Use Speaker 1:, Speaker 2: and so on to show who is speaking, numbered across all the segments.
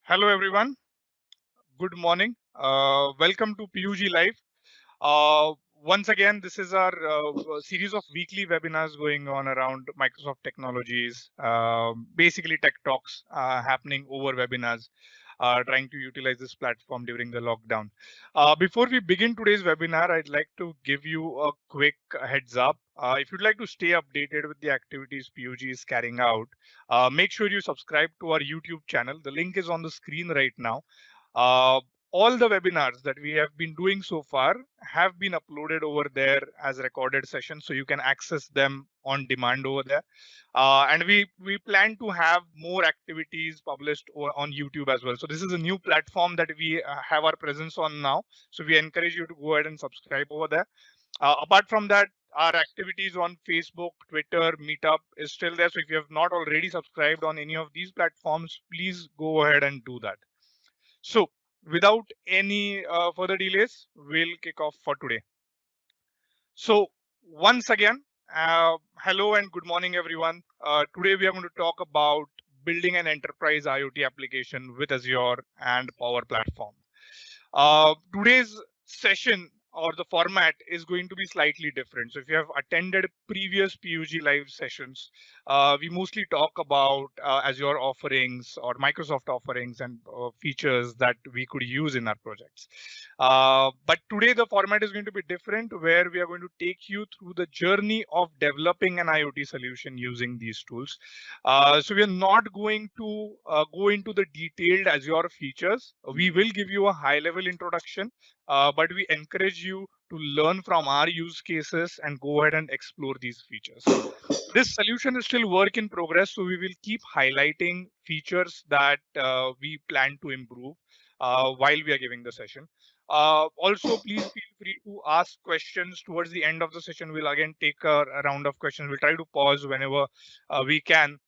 Speaker 1: Hello everyone, good morning. Welcome to PUG Live. Uh, Once again, this is our series of weekly webinars going on around Microsoft technologies, basically tech talks happening over webinars, trying to utilize this platform during the lockdown. Before we begin today's webinar, I'd like to give you a quick heads up. If you'd like to stay updated with the activities PUG is carrying out, make sure you subscribe to our YouTube channel. The link is on the screen right now. Uh, all the webinars that we have been doing so far have been uploaded over there as recorded sessions, so you can access them on demand over there. And we plan to have more activities published on YouTube as well. So this is a new platform that we have our presence on now. So we encourage you to go ahead and subscribe over there. Apart from that, our activities on Facebook, Twitter, Meetup is still there. So if you have not already subscribed on any of these platforms, please go ahead and do that. So without any further delays, we'll kick off for today. So once again, hello and good morning, everyone. Today we are going to talk about building an enterprise IoT application with Azure and Power Platform. Today's session or the format is going to be slightly different. So if you have attended previous PUG live sessions, we mostly talk about Azure offerings or Microsoft offerings and features that we could use in our projects. But today the format is going to be different, where we are going to take you through the journey of developing an IoT solution using these tools. So we are not going to go into the detailed Azure features. We will give you a high-level introduction, but we encourage you to learn from our use cases and go ahead and explore these features. This solution is still work in progress, so we will keep highlighting features that we plan to improve while we are giving the session. Also, please feel free to ask questions towards the end of the session. We'll again take a round of questions. We'll try to pause whenever we can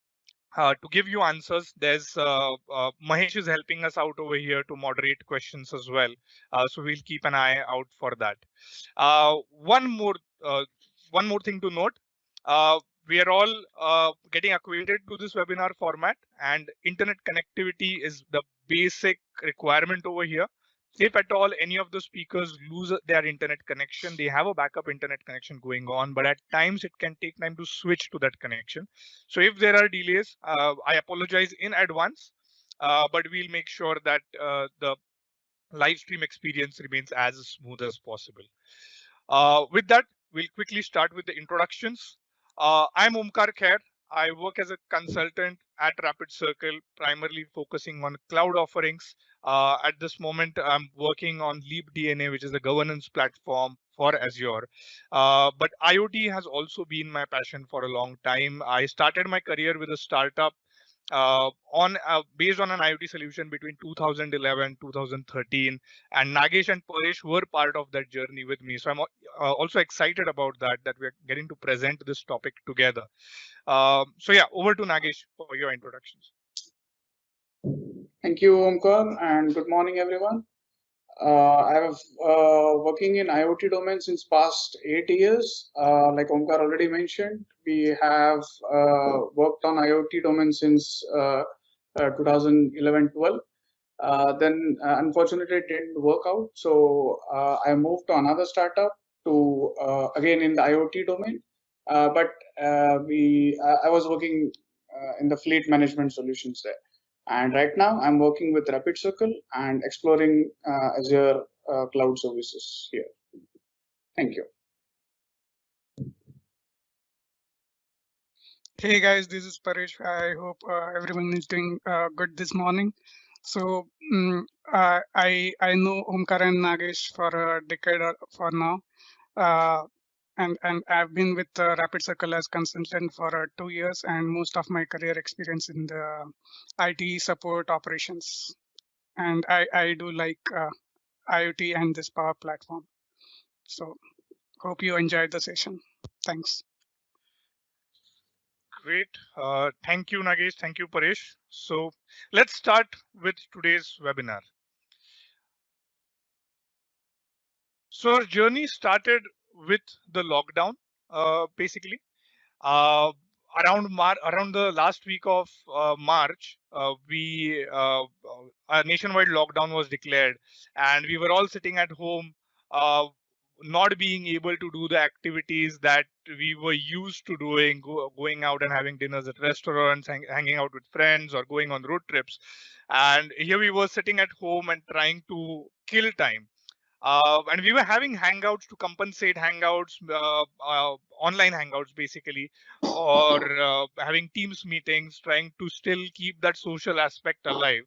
Speaker 1: to give you answers. There's Mahesh is helping us out over here to moderate questions as well. So we'll keep an eye out for that. Uh, one more uh, one more thing to note. We are all getting acquainted to this webinar format, and internet connectivity is the basic requirement over here. If at all any of the speakers lose their internet connection, they have a backup internet connection going on, but at times it can take time to switch to that connection. So if there are delays, I apologize in advance, but we'll make sure that the live stream experience remains as smooth as possible. With that, we'll quickly start with the introductions. I'm Omkar Khair. I work as a consultant at Rapid Circle, primarily focusing on cloud offerings. At this moment, I'm working on Leap DNA, which is a governance platform for Azure. But IoT has also been my passion for a long time. I started my career with a startup on based on an IoT solution between 2011 2013, and Nagesh and Paresh were part of that journey with me. So I'm also excited about that we're getting to present this topic together. So yeah, over to Nagesh for your introductions.
Speaker 2: Thank you, Omkar, and good morning, everyone. I have working in IoT domain since past 8 years. Like Omkar already mentioned, we have worked on IoT domain since 2011-12. Then unfortunately it didn't work out, so I moved to another startup to again in the IoT domain. But I was working in the fleet management solutions there. And right now I'm working with Rapid Circle and exploring Azure cloud services here. Thank you.
Speaker 3: Hey guys, this is Paresh. I hope everyone is doing good this morning. So I know Omkar and Nagesh for a decade or for now, uh, and I've been with Rapid Circle as consultant for 2 years, and most of my career experience in the IT support operations. And I do like IoT and this Power Platform. So hope you enjoyed the session. Thanks.
Speaker 1: Great. Thank you, Nagesh. Thank you, Paresh. So let's start with today's webinar. So our journey started with the lockdown, basically. Uh, around the last week of March, a nationwide lockdown was declared, and we were all sitting at home, uh, not being able to do the activities that we were used to doing, going out and having dinners at restaurants, hanging out with friends, or going on road trips. And here we were sitting at home and trying to kill time. And we were having hangouts to compensate hangouts, online hangouts basically, or having Teams meetings, trying to still keep that social aspect alive.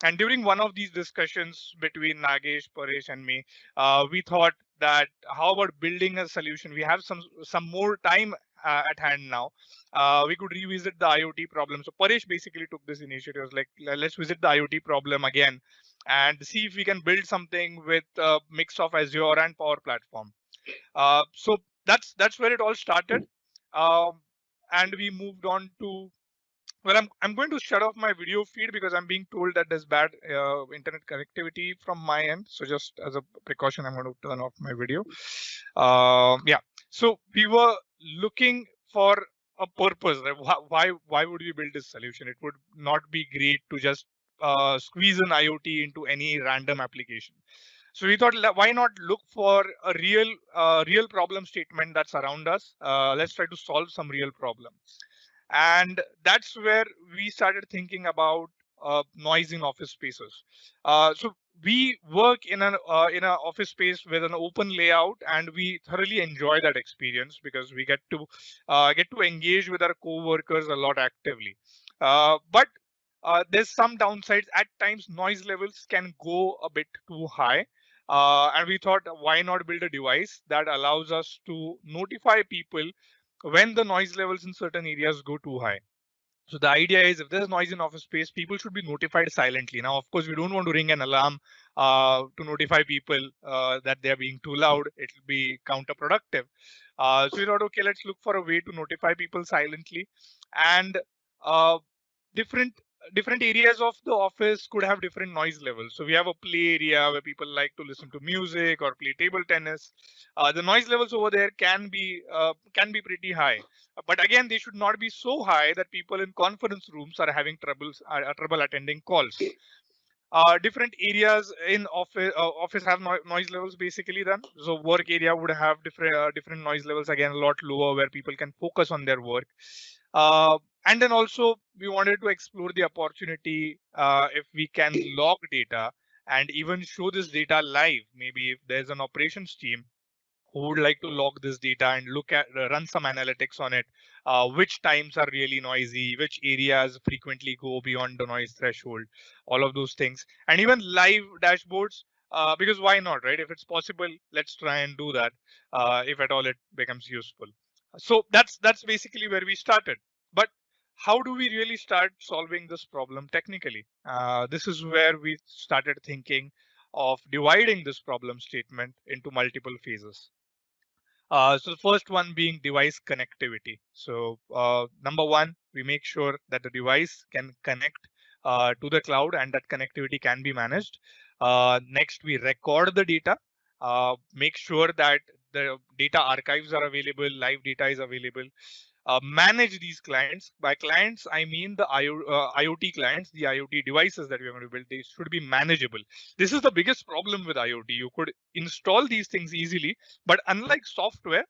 Speaker 1: And during one of these discussions between Nagesh, Paresh, and me, we thought that how about building a solution? We have some more time at hand now. We could revisit the IoT problem. So Paresh basically took this initiative. It was like, let's visit the IoT problem again and see if we can build something with a mix of Azure and Power Platform. So that's where it all started, um, and we moved on to. Well, I'm going to shut off my video feed because I'm being told that there's bad internet connectivity from my end. So just as a precaution, I'm going to turn off my video. Yeah. So we were looking for a purpose. Right? Why would we build this solution? It would not be great to just squeeze an IoT into any random application. So we thought, why not look for a real problem statement that's around us? Let's try to solve some real problem. And that's where we started thinking about noise in office spaces. So we work in an office space with an open layout, and we thoroughly enjoy that experience because we get to engage with our co-workers a lot actively. But there's some downsides. At times, noise levels can go a bit too high. And we thought, why not build a device that allows us to notify people when the noise levels in certain areas go too high. So the idea is, if there's noise in office space, people should be notified silently. Now, of course, we don't want to ring an alarm to notify people that they're being too loud. It will be counterproductive. So we thought, okay, let's look for a way to notify people silently. And uh, different different areas of the office could have different noise levels. So we have a play area where people like to listen to music or play table tennis. The noise levels over there can be pretty high, but again, they should not be so high that people in conference rooms are having trouble attending calls. Different areas in office have noise levels basically. Then so work area would have different noise levels, again a lot lower, where people can focus on their work. uh, and then also we wanted to explore the opportunity, if we can log data and even show this data live. Maybe if there's an operations team who would like to log this data and look at run some analytics on it, which times are really noisy, which areas frequently go beyond the noise threshold, all of those things, and even live dashboards. Because why not, right? If it's possible, let's try and do that, if at all it becomes useful. So that's basically where we started. But how do we really start solving this problem technically? This is where we started thinking of dividing this problem statement into multiple phases. So the first one being device connectivity. So number one, we make sure that the device can connect to the cloud and that connectivity can be managed. Next, we record the data, make sure that the data archives are available, live data is available. Manage these clients. By clients, I mean the IoT clients, the IoT devices that we're going to build. They should be manageable. This is the biggest problem with IoT. You could install these things easily, but unlike software,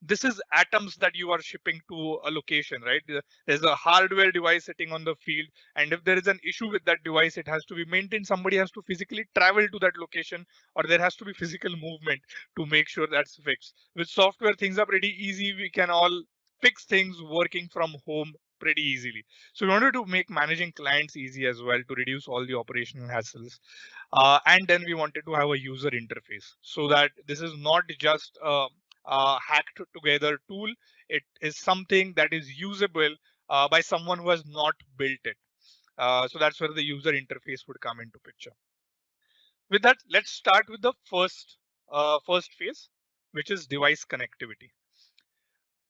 Speaker 1: this is atoms that you are shipping to a location, right? There's a hardware device sitting on the field, and if there is an issue with that device, it has to be maintained. Somebody has to physically travel to that location, or there has to be physical movement to make sure that's fixed. With software, things are pretty easy. We can all fix things working from home pretty easily. So we wanted to make managing clients easy as well, to reduce all the operational hassles. And then we wanted to have a user interface, so that this is not just hacked together tool. It is something that is usable by someone who has not built it. So that's where the user interface would come into picture. With that, let's start with the first phase, which is device connectivity.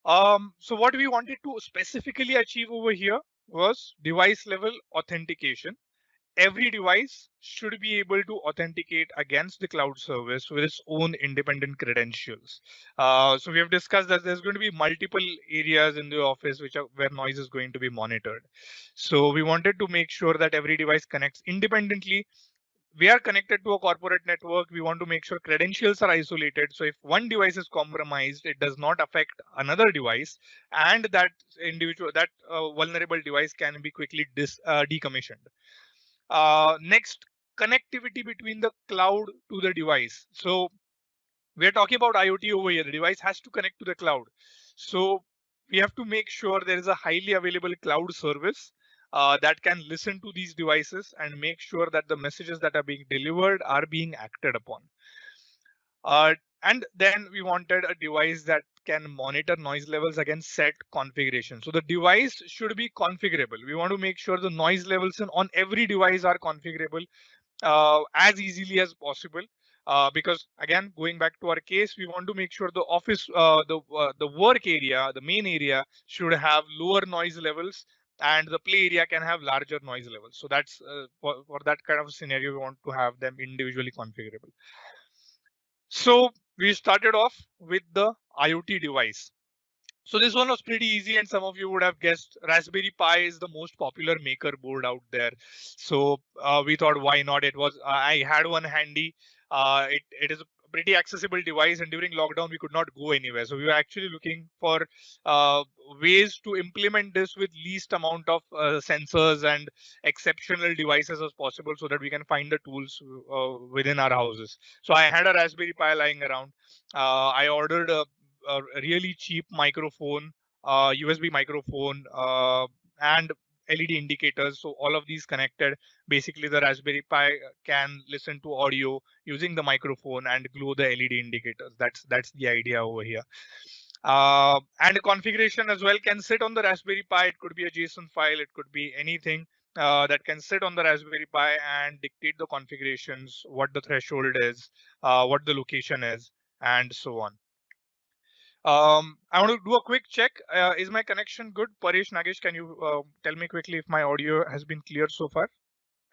Speaker 1: So what we wanted to specifically achieve over here was device level authentication. every device should be able to authenticate against the cloud service with its own independent credentials. So we have discussed that there's going to be multiple areas in the office where noise is going to be monitored. So we wanted to make sure that every device connects independently. We are connected to a corporate network. We want to make sure credentials are isolated. So if one device is compromised, it does not affect another device, and that vulnerable device can be quickly decommissioned. Next, connectivity between the cloud to the device. So we're talking about IoT over here. The device has to connect to the cloud. So we have to make sure there is a highly available cloud service that can listen to these devices and make sure that the messages that are being delivered are being acted upon. Uh, and then we wanted a device that can monitor noise levels against set configuration. So the device should be configurable. We want to make sure the noise levels on every device are configurable as easily as possible. Because again, going back to our case, we want to make sure the office, the work area, the main area should have lower noise levels, and the play area can have larger noise levels. So that's for that kind of scenario, we want to have them individually configurable. So we started off with the IoT device. So this one was pretty easy, and some of you would have guessed Raspberry Pi is the most popular maker board out there. So we thought, why not? I had one handy. It is a pretty accessible device, and during lockdown we could not go anywhere. So we were actually looking for uh, ways to implement this with least amount of sensors and exceptional devices as possible, so that we can find the tools within our houses. So I had a Raspberry Pi lying around. I ordered a really cheap microphone, USB microphone, and LED indicators. So all of these connected. Basically, the Raspberry Pi can listen to audio using the microphone and glow the LED indicators. That's the idea over here. And the configuration as well can sit on the Raspberry Pi. It could be a JSON file. It could be anything that can sit on the Raspberry Pi and dictate the configurations, what the threshold is, what the location is, and so on. I want to do a quick check. Is my connection good? Paresh, Nagesh, can you tell me quickly if my audio has been clear so far?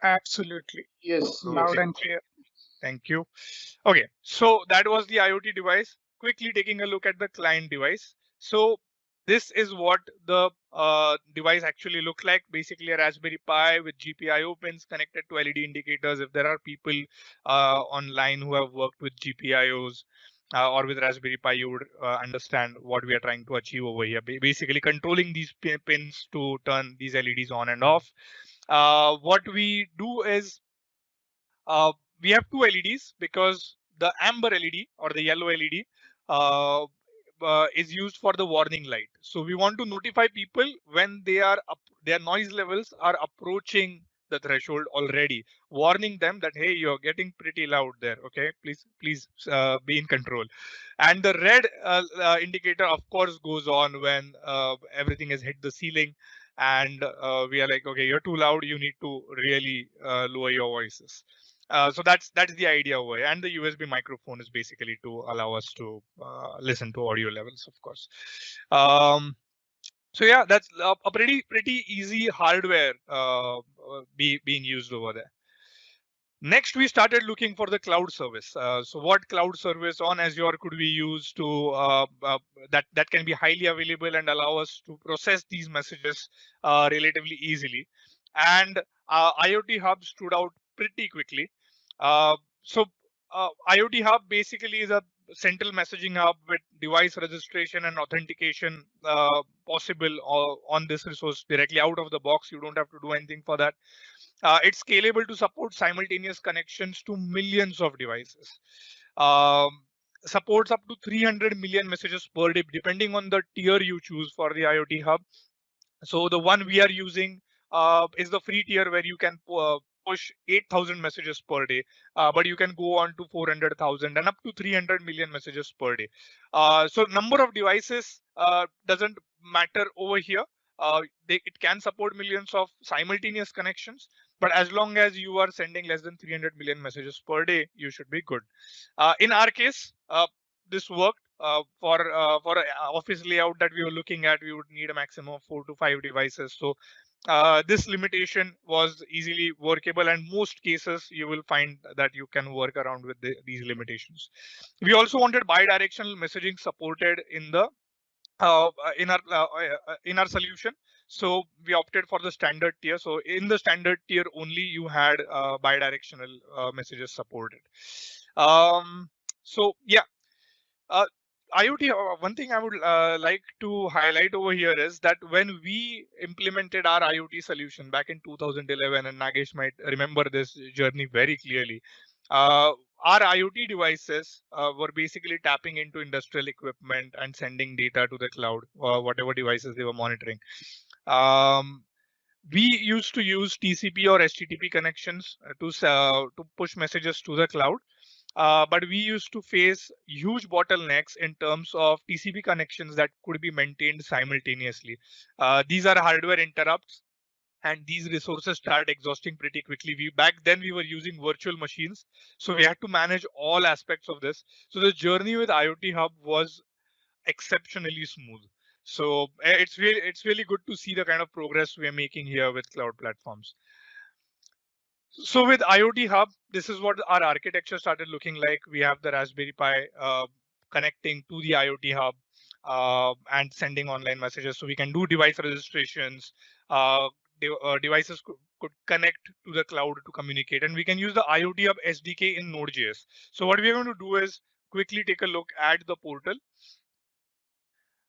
Speaker 3: Absolutely.
Speaker 2: Yes,
Speaker 3: Loud
Speaker 2: yes.
Speaker 3: and clear.
Speaker 1: Thank you. Okay, so that was the IoT device. Quickly taking a look at the client device. So this is what the device actually looks like. Basically a Raspberry Pi with GPIO pins connected to LED indicators. If there are people online who have worked with GPIOs or with Raspberry Pi, you would understand what we are trying to achieve over here. Basically controlling these pins to turn these LEDs on and off. What we do is uh, we have two LEDs because the amber LED or the yellow LED is used for the warning light. So we want to notify people when their noise levels are approaching the threshold already, warning them that, hey, you're getting pretty loud there. Okay, please be in control. And the red indicator, of course, goes on when everything has hit the ceiling, and we are like, okay, you're too loud. You need to really lower your voices. So that's the idea over here. And the USB microphone is basically to allow us to listen to audio levels, of course. So yeah, that's a pretty easy hardware being used over there. Next, we started looking for the cloud service. So what cloud service on Azure could we use to that can be highly available and allow us to process these messages relatively easily. And IoT Hub stood out pretty quickly. So IoT Hub basically is a central messaging hub with device registration and authentication possible on this resource directly out of the box. You don't have to do anything for that. It's scalable to support simultaneous connections to millions of devices. Um, Supports up to 300 million messages per day, depending on the tier you choose for the IoT Hub. So the one we are using is the free tier where you can push 8,000 messages per day, but you can go on to 400,000 and up to 300 million messages per day. So number of devices doesn't matter over here. It can support millions of simultaneous connections, but as long as you are sending less than 300 million messages per day, you should be good. In our case, this worked for an office layout that we were looking at. We would need a maximum of 4 to 5 devices. So this limitation was easily workable, and most cases you will find that you can work around with these limitations. We also wanted bidirectional messaging supported in the in our solution. So we opted for the standard tier. So in the standard tier only, you had bidirectional messages supported. Um, so yeah, uh, IoT, one thing I would like to highlight over here is that when we implemented our IoT solution back in 2011, and Nagesh might remember this journey very clearly, our IoT devices were basically tapping into industrial equipment and sending data to the cloud, whatever devices they were monitoring. Um, we used to use TCP or HTTP connections to push messages to the cloud. But we used to face huge bottlenecks in terms of TCP connections that could be maintained simultaneously. These are hardware interrupts, and these resources start exhausting pretty quickly. Back then we were using virtual machines, so we had to manage all aspects of this. So the journey with IoT Hub was exceptionally smooth. So it's really good to see the kind of progress we are making here with cloud platforms. So with IoT Hub, this is what our architecture started looking like. We have the Raspberry Pi connecting to the IoT Hub and sending online messages. So we can do device registrations. Devices could connect to the cloud to communicate, and we can use the IoT Hub SDK in Node.js. So what we are going to do is quickly take a look at the portal.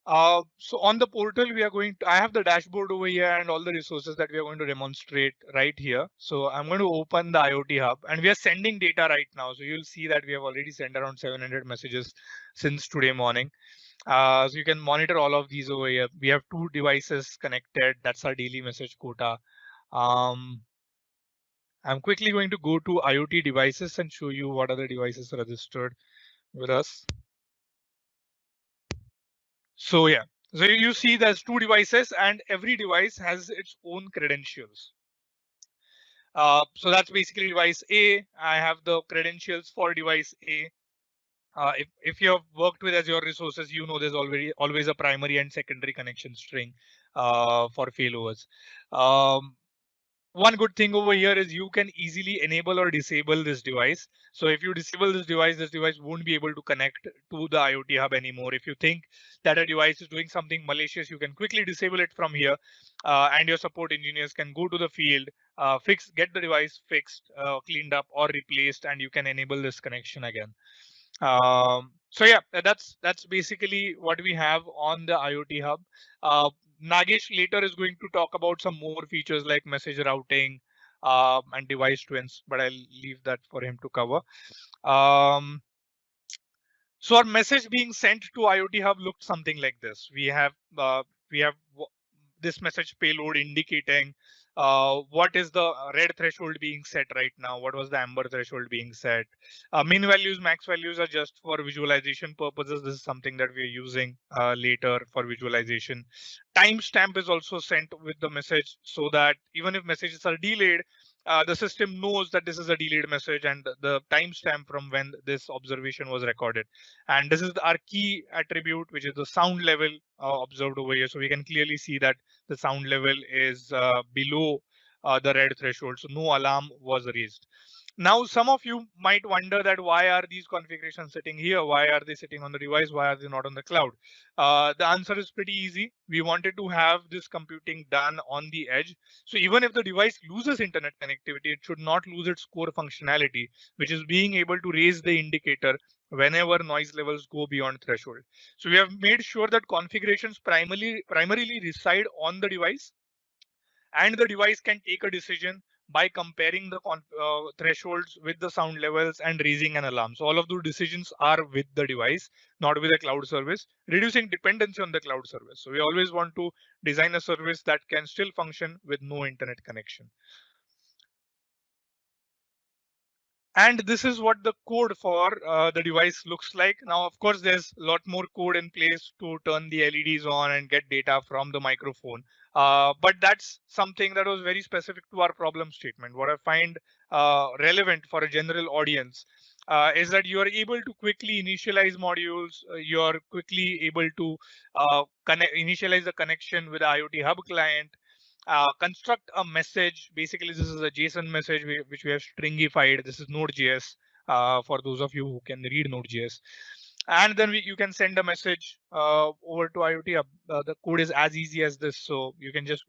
Speaker 1: So on the portal, I have the dashboard over here and all the resources that we are going to demonstrate right here. So I'm going to open the IoT Hub, and we are sending data right now. So you'll see that we have already sent around 700 messages since today morning. So you can monitor all of these over here. We have 2 devices connected. That's our daily message quota. Um, I'm quickly going to go to IoT devices and show you what other devices registered with us. So yeah, so you see there's 2 devices, and every device has its own credentials. So that's basically device A. I have the credentials for device A. If you have worked with Azure resources, you know there's always a primary and secondary connection string for failovers. Um, One good thing over here is you can easily enable or disable this device. So if you disable this device won't be able to connect to the IoT Hub anymore. If you think that a device is doing something malicious, you can quickly disable it from here, and your support engineers can go to the field, get the device fixed, cleaned up, or replaced, and you can enable this connection again. So yeah, that's basically what we have on the IoT Hub. Uh, Nagesh later is going to talk about some more features like message routing and device twins, but I'll leave that for him to cover. Um, so our message being sent to IoT Hub looked something like this. We have this message payload indicating what is the red threshold being set right now, what was the amber threshold being set. Min values, max values are just for visualization purposes. This is something that we are using later for visualization. Timestamp is also sent with the message so that even if messages are delayed, the system knows that this is a delayed message and the timestamp from when this observation was recorded. And this is our key attribute, which is the sound level observed over here. So we can clearly see that the sound level is below the red threshold. So no alarm was raised. Now, some of you might wonder that why are these configurations sitting here? Why are they sitting on the device? Why are they not on the cloud? The answer is pretty easy. We wanted to have this computing done on the edge. So even if the device loses internet connectivity, it should not lose its core functionality, which is being able to raise the indicator whenever noise levels go beyond threshold. So we have made sure that configurations primarily reside on the device, and the device can take a decision by comparing the thresholds with the sound levels and raising an alarm. So all of those decisions are with the device, not with a cloud service, reducing dependency on the cloud service. So we always want to design a service that can still function with no internet connection. And this is what the code for the device looks like. Now, of course, there's a lot more code in place to turn the LEDs on and get data from the microphone. But that's something that was very specific to our problem statement. What I find relevant for a general audience is that you are able to quickly initialize modules. You're quickly able to initialize the connection with the IoT Hub client. construct a message. Basically, this is a JSON message which we have stringified. This is Node.js for those of you who can read Node.js. And then you can send a message over to IoT Hub. The code is as easy as this. So you can just,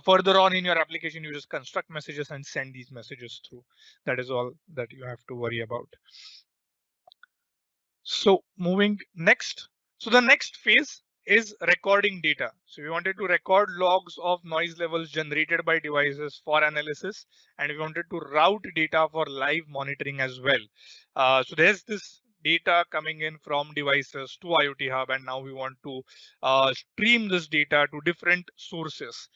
Speaker 1: further on in your application, you just construct messages and send these messages through. That is all that you have to worry about. So moving next. So the next phase is recording data. So we wanted to record logs of noise levels generated by devices for analysis, and we wanted to route data for live monitoring as well. So there's this data coming in from devices to IoT Hub, and now we want to stream this data to different sources.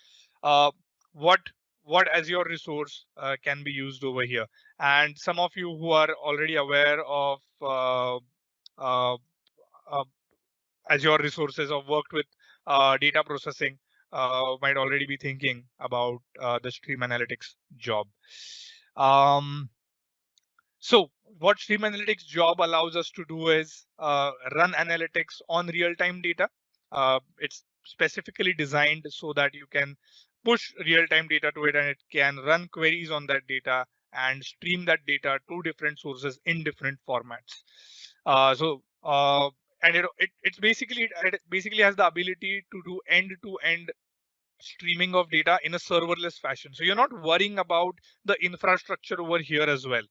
Speaker 1: Uh, what what Azure resource can be used over here? And some of you who are already aware of uh, uh, Azure resources or worked with data processing might already be thinking about the stream analytics job. Um, so what Stream Analytics job allows us to do is run analytics on real-time data. It's specifically designed so that you can push real-time data to it and it can run queries on that data and stream that data to different sources in different formats. And it basically has the ability to do end-to-end streaming of data in a serverless fashion. So you're not worrying about the infrastructure over here as well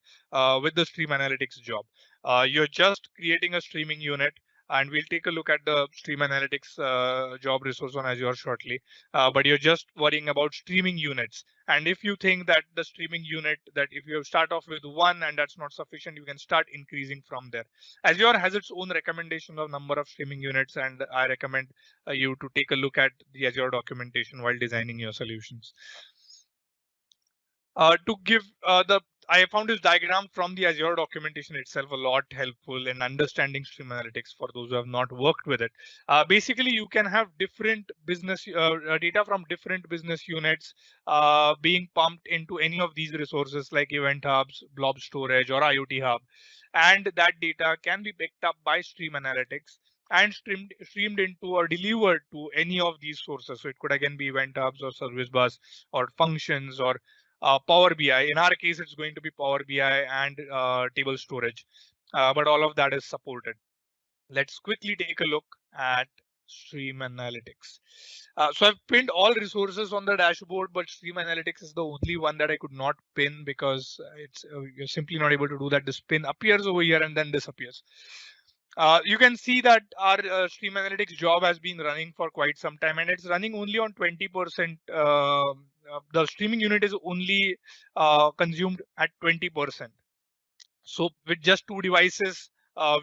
Speaker 1: with the stream analytics job. You're just creating a streaming unit, and we'll take a look at the stream analytics job resource on Azure shortly. But you're just worrying about streaming units. And if you think that the streaming unit, that if you start off with one and that's not sufficient, you can start increasing from there. Azure has its own recommendation of number of streaming units, and I recommend you to take a look at the Azure documentation while designing your solutions. To give I found this diagram from the Azure documentation itself a lot helpful in understanding stream analytics for those who have not worked with it. Basically, you can have different business data from different business units being pumped into any of these resources like event hubs, blob storage, or IoT hub. And that data can be picked up by stream analytics and streamed into or delivered to any of these sources. So it could again be event hubs or service bus or functions or Power BI. In our case, it's going to be Power BI and table storage, but all of that is supported. Let's quickly take a look at Stream Analytics. So I've pinned all resources on the dashboard, but Stream Analytics is the only one that I could not pin because it's you're simply not able to do that. This pin appears over here and then disappears. You can see that our Stream Analytics job has been running for quite some time, and it's running only on 20%. The streaming unit is only consumed at 20%. So with just two devices,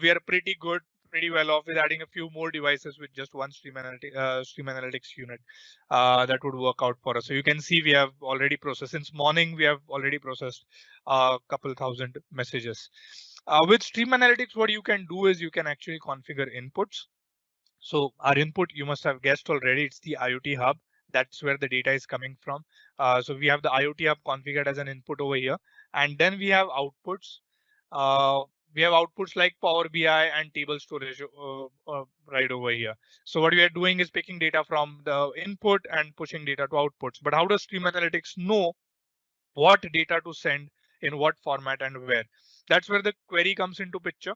Speaker 1: we are pretty good, pretty well off. With adding a few more devices with just one stream analytics unit, that would work out for us. So you can see we have already processed since morning. We have already processed a couple thousand messages. With stream analytics, what you can do is you can actually configure inputs. So our input, you must have guessed already, it's the IoT hub. That's where the data is coming from. So we have the IoT hub configured as an input over here. And then we have outputs. Uh, we have outputs like Power BI and table storage right over here. So what we are doing is picking data from the input and pushing data to outputs. But how does Stream Analytics know what data to send in what format and where? That's where the query comes into picture.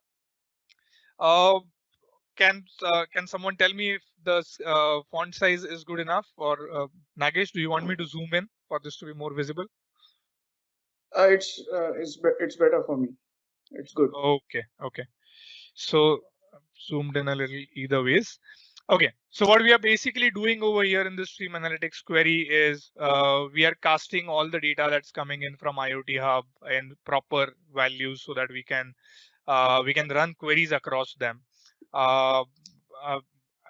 Speaker 1: Uh, can someone tell me if the font size is good enough? Or Nagesh, do you want me to zoom in for this to be more visible?
Speaker 2: It's better for me. It's good.
Speaker 1: Okay. So zoomed in a little either ways. Okay, so what we are basically doing over here in the stream analytics query is we are casting all the data that's coming in from IoT Hub and proper values so that we can run queries across them, uh, uh,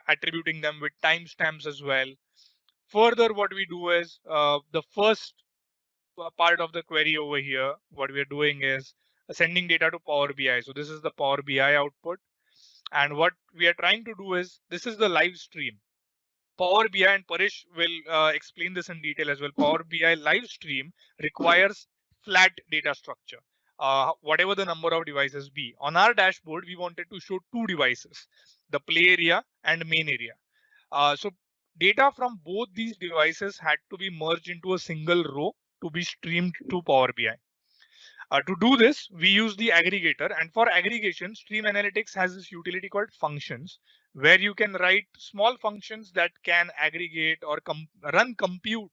Speaker 1: attributing them with timestamps as well. Further, what we do is the first part of the query over here, what we are doing is sending data to Power BI. So this is the Power BI output. And what we are trying to do is this is the live stream. Power BI, and Paresh will explain this in detail as well. Power BI live stream requires flat data structure, whatever the number of devices be. On our dashboard, we wanted to show two devices, the play area and main area. So data from both these devices had to be merged into a single row to be streamed to Power BI. To do this, we use the aggregator, and for aggregation, Stream Analytics has this utility called functions, where you can write small functions that can aggregate or run compute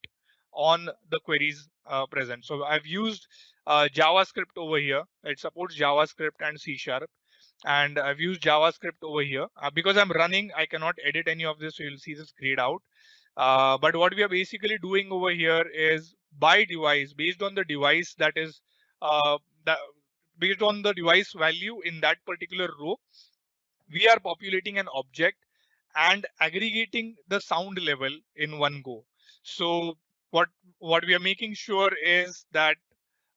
Speaker 1: on the queries present. So I've used JavaScript over here. It supports JavaScript and C Sharp. And I've used JavaScript over here. Because I'm running, I cannot edit any of this, so you'll see this grayed out. But what we are basically doing over here is by device, based on the device that is uh, that based on the device value in that particular row, we are populating an object and aggregating the sound level in one go. So what we are making sure is that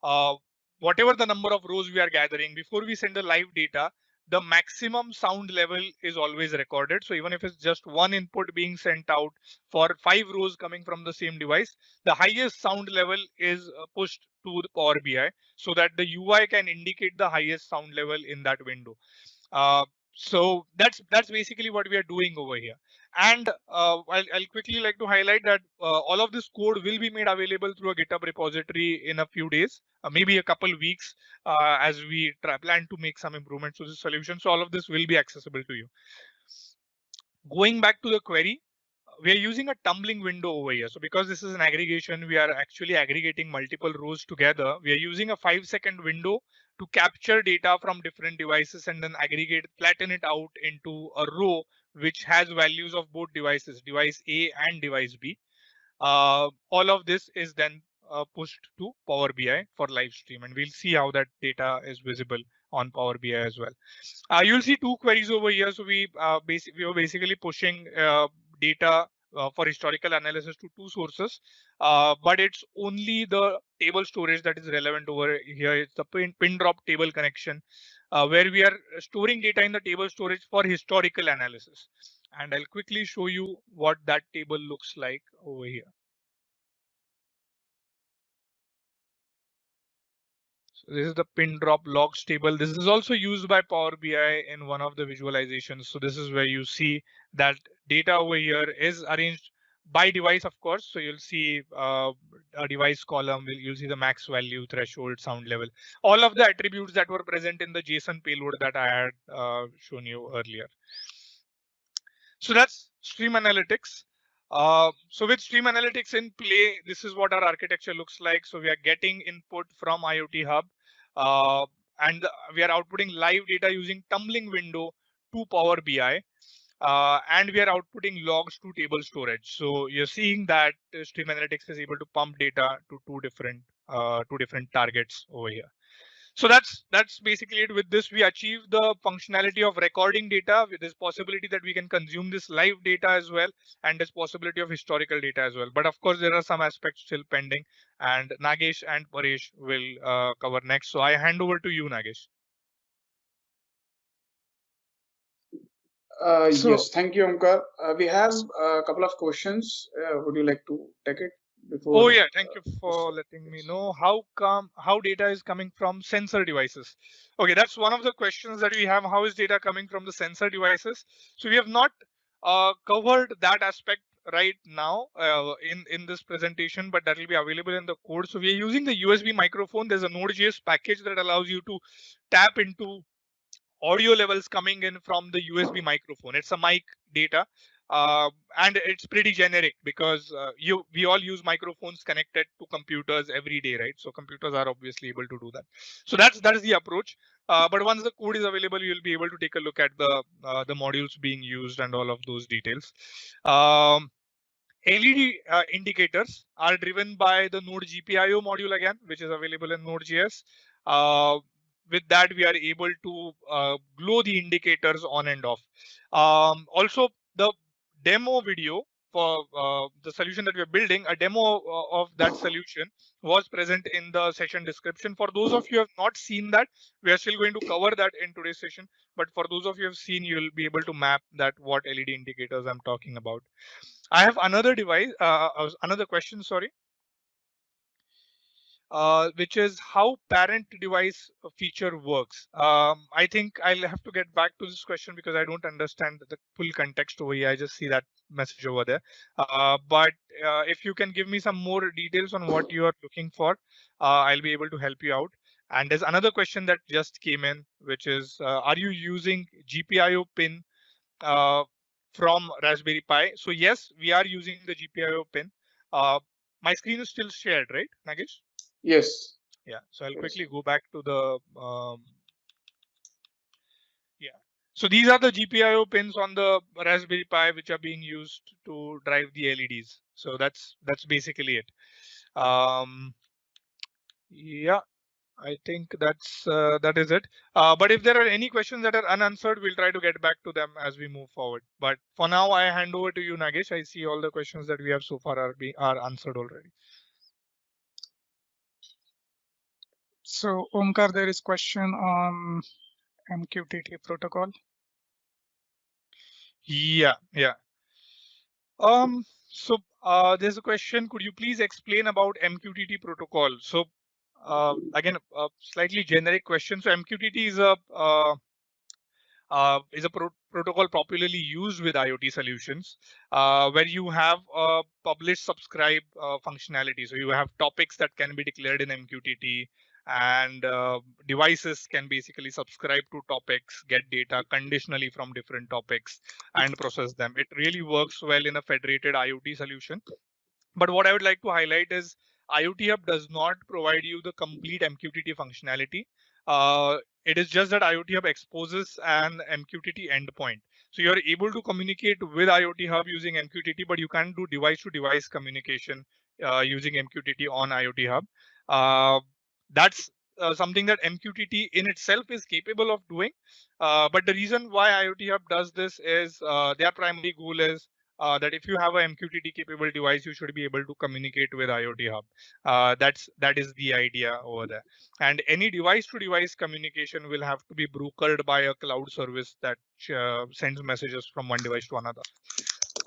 Speaker 1: uh, whatever the number of rows we are gathering, before we send the live data, the maximum sound level is always recorded. So even if it's just one input being sent out for 5 rows coming from the same device, the highest sound level is pushed to the Power BI so that the UI can indicate the highest sound level in that window. Uh, so that's basically what we are doing over here. And I'll quickly like to highlight that all of this code will be made available through a GitHub repository in a few days, maybe a couple weeks, as we plan to make some improvements to the solution. So all of this will be accessible to you. Going back to the query, we are using a tumbling window over here. So because this is an aggregation, we are actually aggregating multiple rows together. We are using a 5-second window to capture data from different devices and then aggregate, flatten it out into a row which has values of both devices, device A and device B. All of this is then pushed to Power BI for live stream, and we'll see how that data is visible on Power BI as well. You'll see two queries over here. So we were basically pushing data for historical analysis to two sources, but it's only the table storage that is relevant over here. It's the pin drop table connection, where we are storing data in the table storage for historical analysis. And I'll quickly show you what that table looks like over here. So this is the pin drop logs table. This is also used by Power BI in one of the visualizations. So this is where you see that data over here is arranged by device, of course. So you'll see a device column, you'll see the max value, threshold, sound level, all of the attributes that were present in the JSON payload that I had shown you earlier. So that's Stream Analytics. So with Stream Analytics in play, this is what our architecture looks like. So we are getting input from IoT Hub, and we are outputting live data using tumbling window to Power BI. And we are outputting logs to table storage. So you're seeing that Stream Analytics is able to pump data to two different targets over here. So that's basically it. With this, we achieve the functionality of recording data. With this possibility that we can consume this live data as well, and this possibility of historical data as well. But of course, there are some aspects still pending, and Nagesh and Paresh will cover next. So I hand over to you, Nagesh.
Speaker 2: Yes, thank you, Omkar. We have a couple of questions. Would you like to take it
Speaker 1: Oh
Speaker 2: before?
Speaker 1: yeah, thank you for letting me know how data is coming from sensor devices. Okay, that's one of the questions that we have. How is data coming from the sensor devices? So we have not covered that aspect right now in this presentation, but that will be available in the code. So we are using the USB microphone. There's a Node.js package that allows you to tap into audio levels coming in from the USB microphone. It's a mic data. And it's pretty generic because we all use microphones connected to computers every day, right? So computers are obviously able to do that. So that is the approach. But once the code is available, you'll be able to take a look at the modules being used and all of those details. LED indicators are driven by the Node GPIO module again, which is available in Node.js. Uh, with that, we are able to glow the indicators on and off. Also, the demo video for the solution that we're building, a demo of that solution was present in the session description. For those of you who have not seen that, we are still going to cover that in today's session. But for those of you who have seen, you'll be able to map that what LED indicators I'm talking about. I have another device, another question, sorry. which is how parent device feature works. I think I'll have to get back to this question because I don't understand the full context over here. I just see that message over there. But if you can give me some more details on what you are looking for, I'll be able to help you out. And there's another question that just came in, which is, are you using GPIO pin uh, from Raspberry Pi? So yes, we are using the GPIO pin. Uh, my screen is still shared, right, Nagesh?
Speaker 2: Yes.
Speaker 1: Yeah, so I'll
Speaker 2: Yes.
Speaker 1: quickly go back to the yeah. So these are the GPIO pins on the Raspberry Pi which are being used to drive the LEDs. So that's basically it. Yeah, I think that is it. But if there are any questions that are unanswered, we'll try to get back to them as we move forward. But for now, I hand over to you, Nagesh. I see all the questions that we have so far are answered already.
Speaker 3: So Omkar, there is question on MQTT protocol.
Speaker 1: Yeah. So there's a question. Could you please explain about MQTT protocol? So again, a slightly generic question. So MQTT is a protocol popularly used with IoT solutions, where you have publish subscribe functionality. So you have topics that can be declared in MQTT, and devices can basically subscribe to topics, get data conditionally from different topics, and process them. It really works well in a federated IoT solution. But what I would like to highlight is IoT Hub does not provide you the complete MQTT functionality. It is just that IoT Hub exposes an MQTT endpoint. So you're able to communicate with IoT Hub using MQTT, but you can't do device-to-device communication using MQTT on IoT Hub. That's something that MQTT in itself is capable of doing. But the reason why IoT Hub does this is their primary goal is that if you have a MQTT capable device, you should be able to communicate with IoT Hub. That is the idea over there. And any device-to-device communication will have to be brokered by a cloud service that sends messages from one device to another.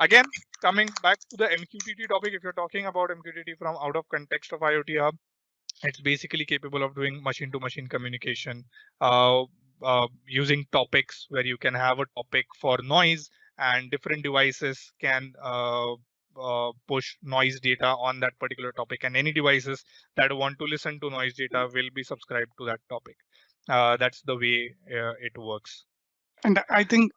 Speaker 1: Again, coming back to the MQTT topic, if you're talking about MQTT from out of context of IoT Hub, it's basically capable of doing machine-to-machine communication using topics where you can have a topic for noise and different devices can push noise data on that particular topic, and any devices that want to listen to noise data will be subscribed to that topic. That's the way it works.
Speaker 3: And I think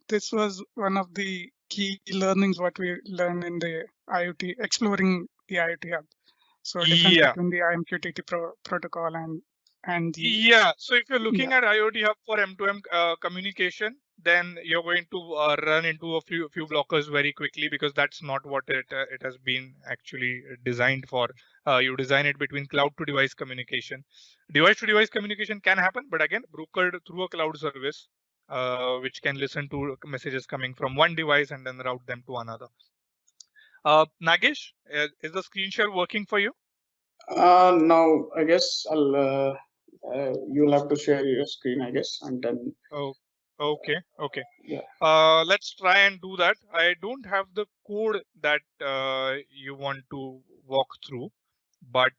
Speaker 3: this was one of the key learnings what we learned in the IoT, exploring the IoT Hub. So difference
Speaker 1: Yeah.
Speaker 3: between the MQTT protocol and the
Speaker 1: Yeah, so if you're looking at IoT Hub for M2M communication, then you're going to run into a few blockers very quickly, because that's not what it has been actually designed for. You design it between cloud to device communication. Device to device communication can happen, but again, brokered through a cloud service, which can listen to messages coming from one device and then route them to another. Nagesh, is the screen share working for you?
Speaker 2: No, I guess you'll have to share your screen, I guess, and then.
Speaker 1: Oh, okay.
Speaker 2: Yeah.
Speaker 1: Let's try and do that. I don't have the code that you want to walk through, but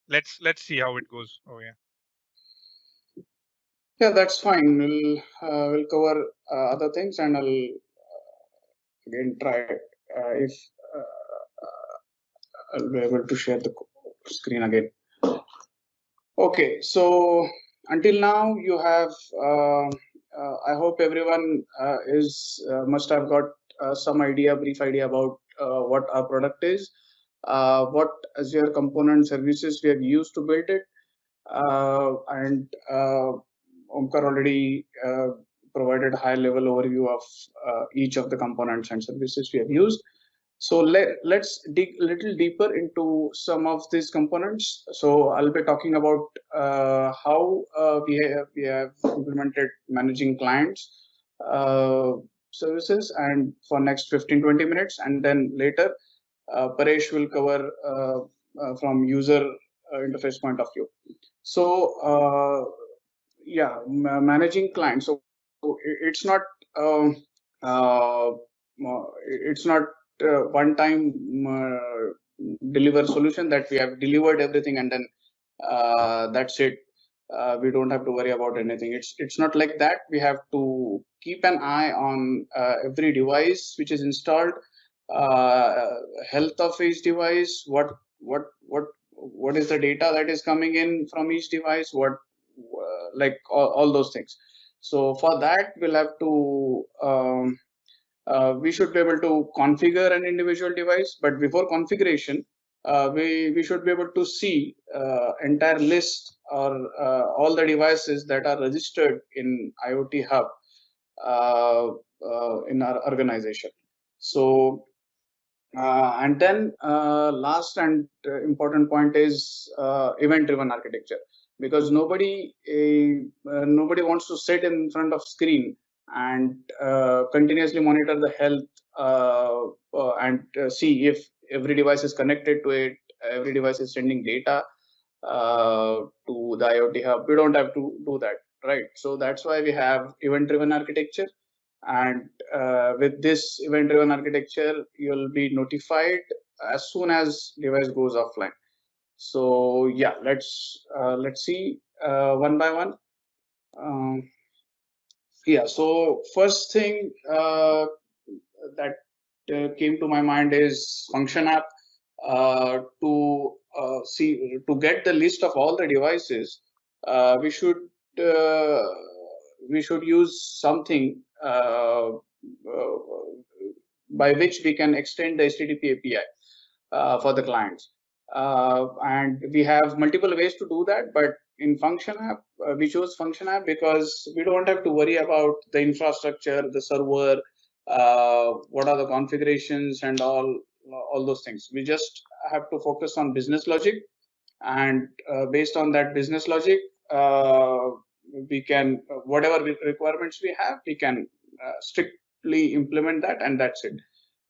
Speaker 1: let's see how it goes. Oh yeah.
Speaker 2: Yeah, that's fine. We'll cover other things, and I'll again try if I'll be able to share the screen again. Okay, so until now you have. I hope everyone is must have got some idea, brief idea about what our product is, what Azure component services we have used to build it, and Omkar already provided high level overview of each of the components and services we have used. So let's dig a little deeper into some of these components. So I'll be talking about how we have implemented managing clients services, and for next 15-20 minutes, and then later Paresh will cover from user interface point of view. So yeah, managing clients. So it's not uh, it's not one time deliver solution that we have delivered everything and then That's it. We don't have to worry about anything. It's not like that. We have to keep an eye on every device which is installed, uh, health of each device, what is the data that is coming in from each device, like all those things. So for that, we'll have to we should be able to configure an individual device, but before configuration, we should be able to see entire list or all the devices that are registered in IoT Hub in our organization. So and then last and important point is event-driven architecture, because nobody wants to sit in front of screen and continuously monitor the health and see if every device is connected to it, every device is sending data to the IoT hub. We don't have to do that, right? So that's why we have event-driven architecture. And with this event-driven architecture, you'll be notified as soon as device goes offline. So yeah, let's see one by one. Um, yeah. So first thing that came to my mind is function app. To get the list of all the devices, we should uh, use something by which we can extend the HTTP API for the clients. And we have multiple ways to do that, but in function app, we chose function app because we don't have to worry about the infrastructure, the server, what are the configurations and all those things. We just have to focus on business logic, and based on that business logic, we can whatever requirements we have, we can strictly implement that, and that's it.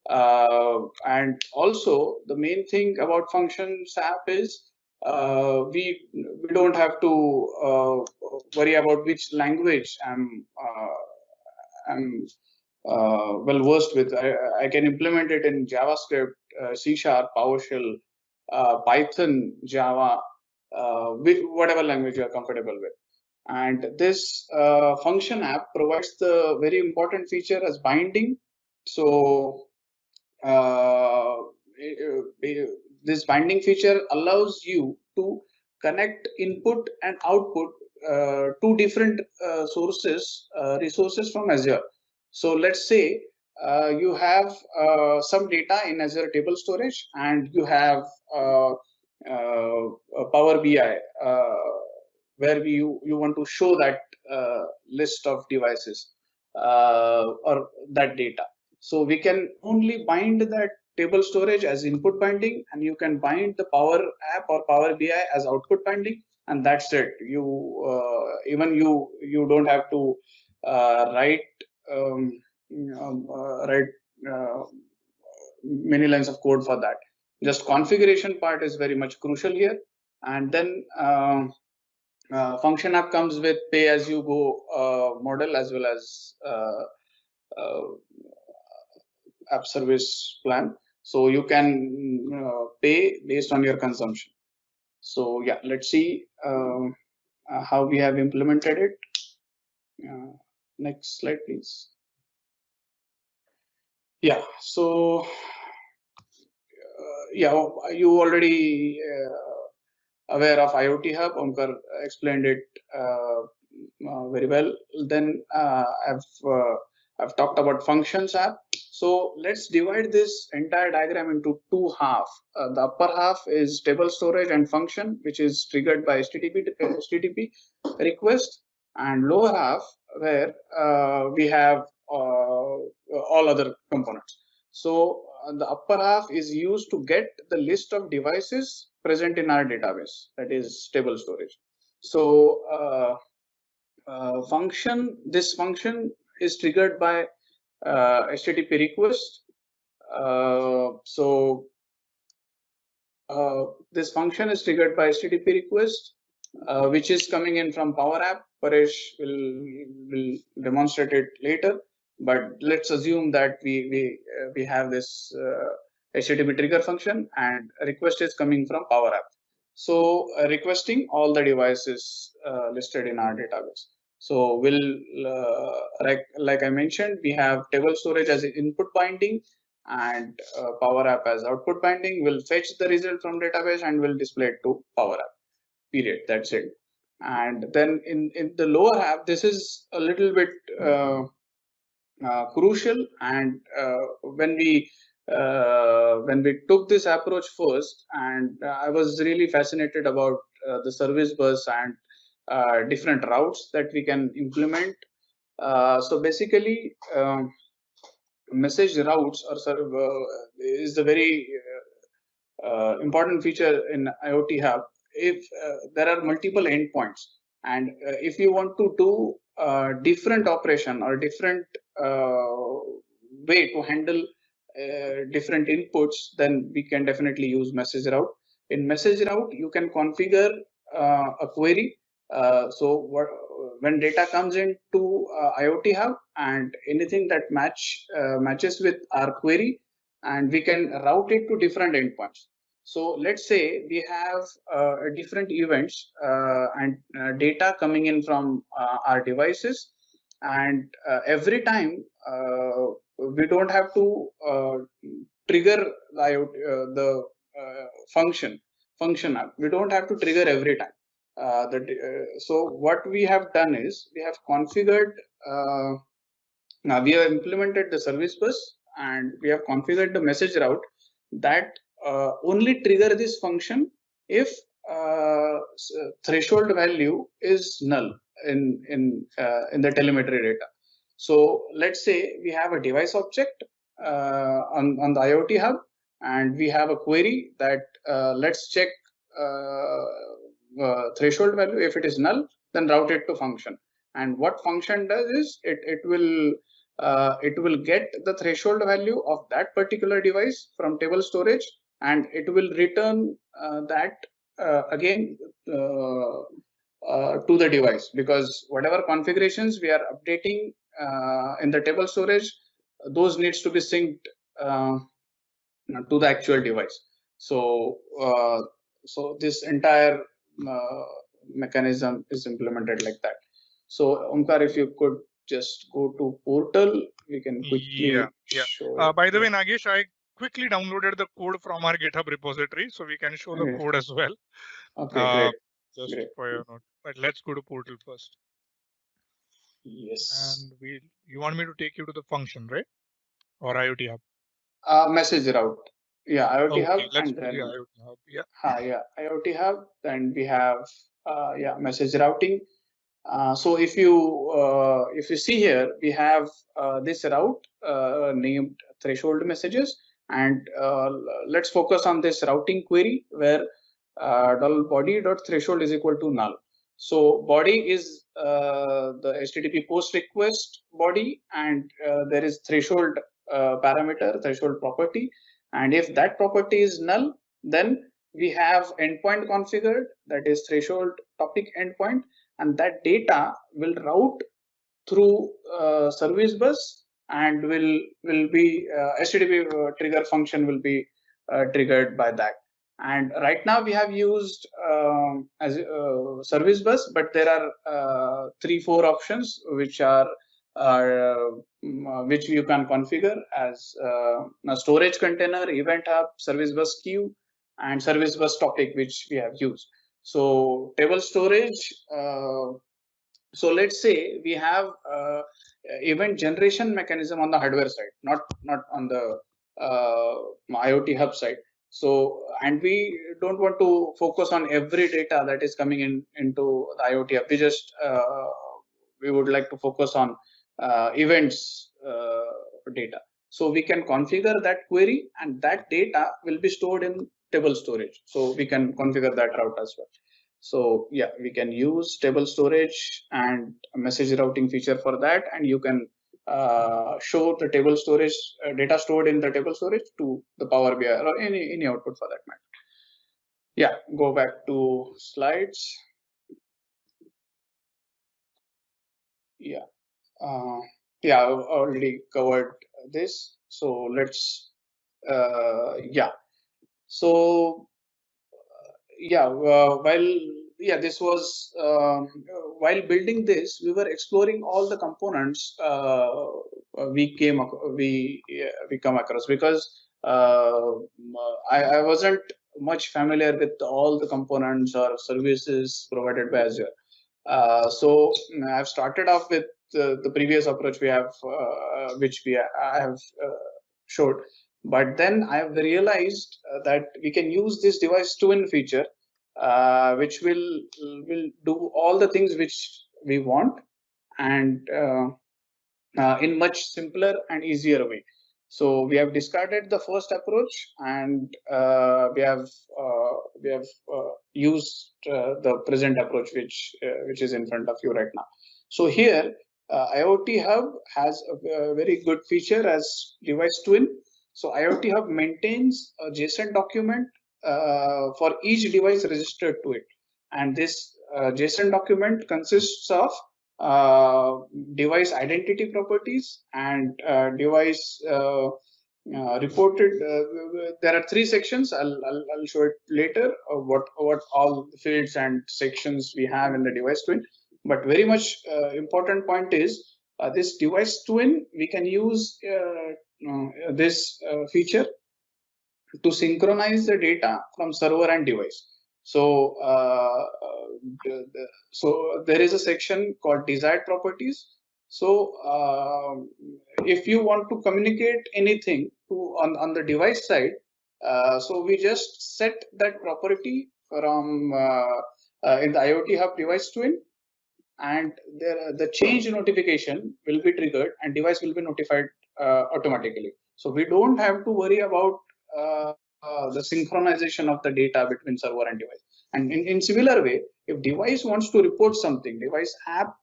Speaker 2: And also the main thing about functions app is we don't have to worry about which language I'm well versed with. I can implement it in JavaScript, C Sharp, PowerShell, Python, Java, with whatever language you are comfortable with. And this function app provides the very important feature as binding. So uh, this binding feature allows you to connect input and output to different resources from Azure. So let's say you have some data in Azure table storage, and you have a Power BI where you want to show that list of devices or that data. So we can only bind that table storage as input binding, and you can bind the Power App or Power BI as output binding, and that's it. You don't have to write write uh, many lines of code for that. Just configuration part is very much crucial here, and then function app comes with pay as you go model, as well as uh, app service plan. So you can pay based on your consumption. So yeah, let's see how we have implemented it. Next slide, please. Yeah, so yeah, you already aware of IoT Hub. Omkar explained it very well. Then I've talked about functions app. So let's divide this entire diagram into two half. The upper half is table storage and function, which is triggered by HTTP request, and lower half where we have all other components. So the upper half is used to get the list of devices present in our database, that is table storage. So this function is triggered by HTTP request. So this function is triggered by HTTP request, which is coming in from Power App. Paresh will demonstrate it later, but let's assume that we have this HTTP trigger function, and a request is coming from Power App. So requesting all the devices listed in our database. So like I mentioned, we have table storage as input binding, and Power App as output binding. Will fetch the result from database and will display it to Power App. Period. That's it. And then in the lower app, this is a little bit crucial. And when we took this approach first, and I was really fascinated about the service bus and different routes that we can implement. So basically, message routes is the very important feature in IoT Hub. If there are multiple endpoints, and if you want to do different operation or different way to handle different inputs, then we can definitely use message route. In message route, you can configure a query. When data comes into IoT Hub, and anything that matches with our query, and we can route it to different endpoints. So let's say we have different events and data coming in from our devices, and every time we don't have to trigger the function app. We don't have to trigger every time. So what we have done is we have configured. Now we have implemented the service bus, and we have configured the message route that only trigger this function if threshold value is null in the telemetry data. So let's say we have a device object on the IoT hub, and we have a query that let's check threshold value. If it is null, then route it to function. And what function does is it will get the threshold value of that particular device from table storage, and it will return that again to the device, because whatever configurations we are updating in the table storage, those needs to be synced to the actual device. So this entire mechanism is implemented like that. So Omkar, if you could just go to portal, we can quickly show.
Speaker 1: By the way, Nagesh, I quickly downloaded the code from our GitHub repository, so we can show the
Speaker 2: Okay.
Speaker 1: code as well.
Speaker 2: Okay, great.
Speaker 1: Just
Speaker 2: Great.
Speaker 1: for your note. But let's go to portal first.
Speaker 2: Yes.
Speaker 1: And you want me to take you to the function, right? Or IoT hub?
Speaker 2: Message route. Yeah, IoT
Speaker 1: Okay,
Speaker 2: hub,
Speaker 1: let's
Speaker 2: and
Speaker 1: go to
Speaker 2: then
Speaker 1: the IoT hub. Yeah.
Speaker 2: yeah, IoT hub. Then we have message routing. So if you see here, we have this route named threshold messages, and let's focus on this routing query where $body.threshold is equal to null. So body is the HTTP post request body, and there is threshold parameter, threshold property, and if that property is null, then we have endpoint configured, that is threshold topic endpoint, and that data will route through service bus, and will be HTTP trigger function will be triggered by that. And right now we have used as service bus, but there are 3-4 options which are which you can configure as a storage container, event hub, service bus queue, and service bus topic, which we have used. So table storage. So let's say we have event generation mechanism on the hardware side, not on the IoT hub side. So, and we don't want to focus on every data that is coming into the IoT hub. We would like to focus on events data. So we can configure that query, and that data will be stored in table storage. So we can configure that route as well. So yeah, we can use table storage and a message routing feature for that, and you can show the table storage data stored in the table storage to the Power BI or any output for that matter. Yeah, go back to slides. Yeah, yeah, I've already covered this. So let's yeah. So this was while building this, we were exploring all the components we come across, because I wasn't much familiar with all the components or services provided by Azure. So I've started off with the previous approach we have, I have showed, but then I've realized that we can use this device twin feature, which will do all the things which we want, and in much simpler and easier way. So we have discarded the first approach, and we have used the present approach, which is in front of you right now. So here, IoT Hub has a very good feature as device twin. So IoT Hub maintains a JSON document for each device registered to it, and this JSON document consists of device identity properties and device reported. There are three sections. I'll show it later. What all the fields and sections we have in the device twin. But very much important point is this device twin. We can use this feature to synchronize the data from server and device. So, so there is a section called desired properties. So, if you want to communicate anything on the device side, so we just set that property from in the IoT Hub device twin, and the change notification will be triggered and device will be notified automatically. So we don't have to worry about the synchronization of the data between server and device. And in similar way, if device wants to report something, device app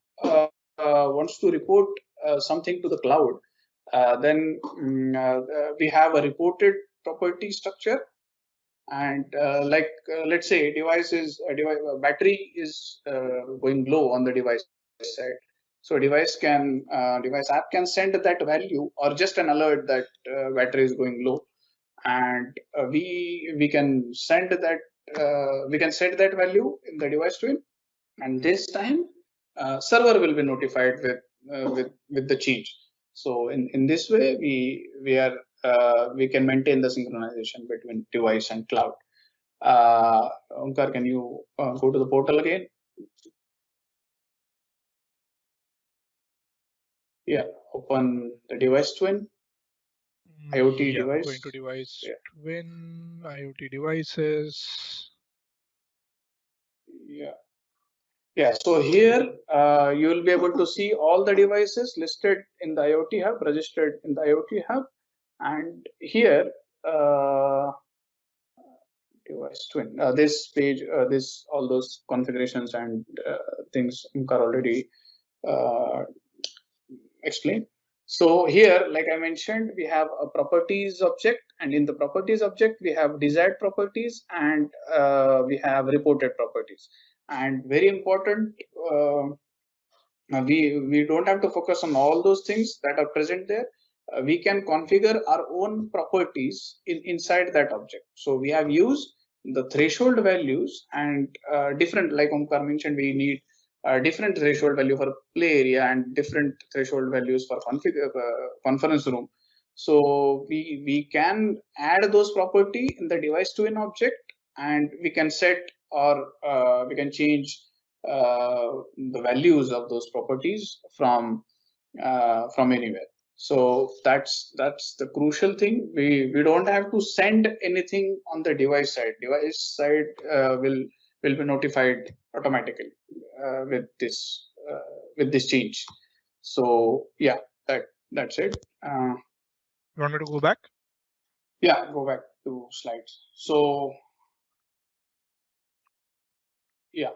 Speaker 2: wants to report something to the cloud, then we have a reported property structure. And let's say device battery is going low on the device side, so device app can send that value or just an alert that battery is going low, and we can send that we can set that value in the device twin, and this time server will be notified with the change. So in this way we can maintain the synchronization between device and cloud. Omkar, can you go to the portal again? Yeah, open the device twin. IoT device.
Speaker 1: Going to device twin, IoT devices.
Speaker 2: Yeah, so here you will be able to see all the devices listed in the IoT Hub, registered in the IoT Hub, and here device twin. This page, this all those configurations and things Omkar already explained. So here, like I mentioned, we have a properties object, and in the properties object, we have desired properties and we have reported properties. And very important, we don't have to focus on all those things that are present there. We can configure our own properties inside that object. So we have used the threshold values and different, like Omkar mentioned, we need different threshold value for play area and different threshold values for conference room. So we can add those property in the device twin object, and we can set or we can change the values of those properties from anywhere. So that's the crucial thing. We don't have to send anything on the device side. Device side will be notified automatically with this change. So yeah, that's it.
Speaker 1: You want me to go back?
Speaker 2: Yeah, go back to slides. So yeah,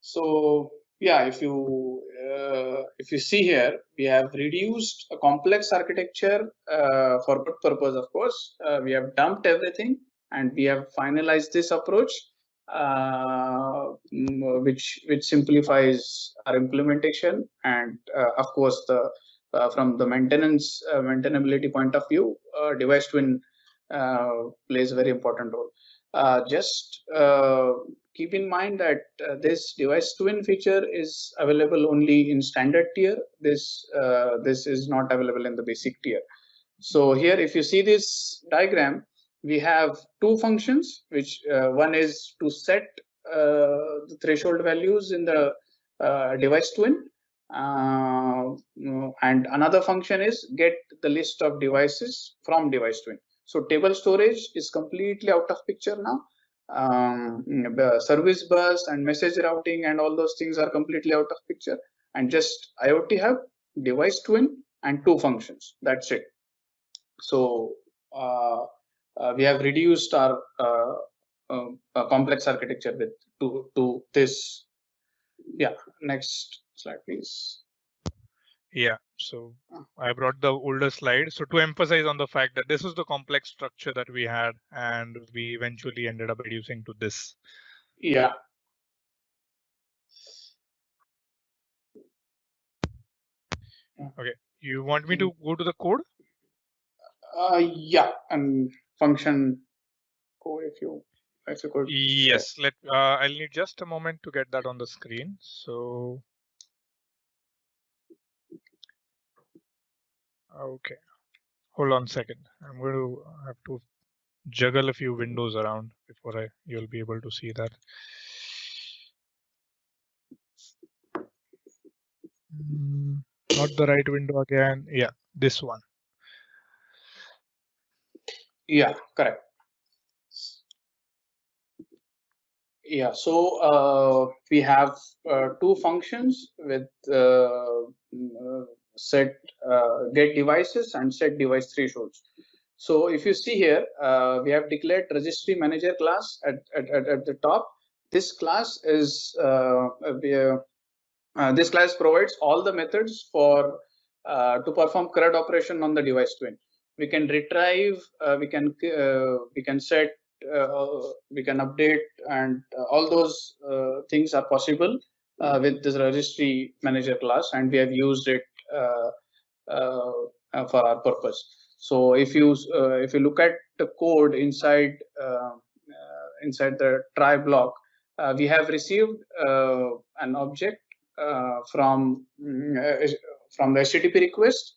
Speaker 2: so yeah, if you see here, we have reduced a complex architecture for good purpose. Of course, we have dumped everything and we have finalized this approach, which simplifies our implementation, and of course the from the maintainability point of view, device twin plays a very important role. Just keep in mind that this device twin feature is available only in standard tier. This is not available in the basic tier. So here, if you see this diagram, we have two functions, which one is to set the threshold values in the device twin, and another function is get the list of devices from device twin. So table storage is completely out of picture now. The service bus and message routing and all those things are completely out of picture, and just IoT hub, device twin, and two functions. That's it. So we have reduced our complex architecture with to this. Yeah, next slide, please.
Speaker 1: Yeah, so I brought the older slide. So to emphasize on the fact that this is the complex structure that we had, and we eventually ended up reducing to this.
Speaker 2: Yeah.
Speaker 1: Okay, you want me to go to the code?
Speaker 2: Yeah, and function code if you could.
Speaker 1: Yes, I'll need just a moment to get that on the screen. So okay, hold on a second. I'm going to have to juggle a few windows around before you'll be able to see that. Not the right window again. Yeah, this one.
Speaker 2: Yeah, correct. Yeah, so we have two functions with set get devices and set device thresholds. So if you see here, we have declared registry manager class at the top. This class is this class provides all the methods for to perform CRUD operation on the device twin. We can retrieve, we can set, we can update, and all those things are possible with this registry manager class, and we have used it for our purpose. So if you look at the code inside inside the try block, we have received an object from the HTTP request.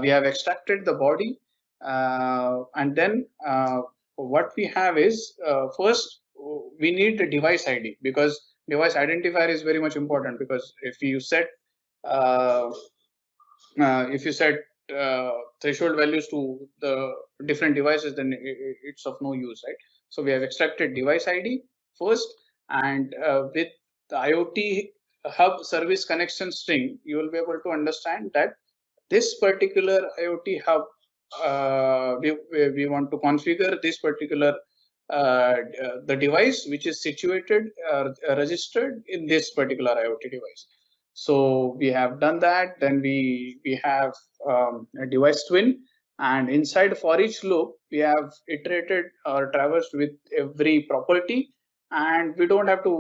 Speaker 2: We have extracted the body, and then what we have is first we need the device ID, because device identifier is very much important, because if you set threshold values to the different devices, then it's of no use, right? So we have extracted device ID first, and with the IoT hub service connection string, you will be able to understand that this particular IoT hub, we want to configure this particular the device which is situated registered in this particular IoT device. So we have done that. Then we have a device twin, and inside for each loop we have iterated or traversed with every property, and we don't have to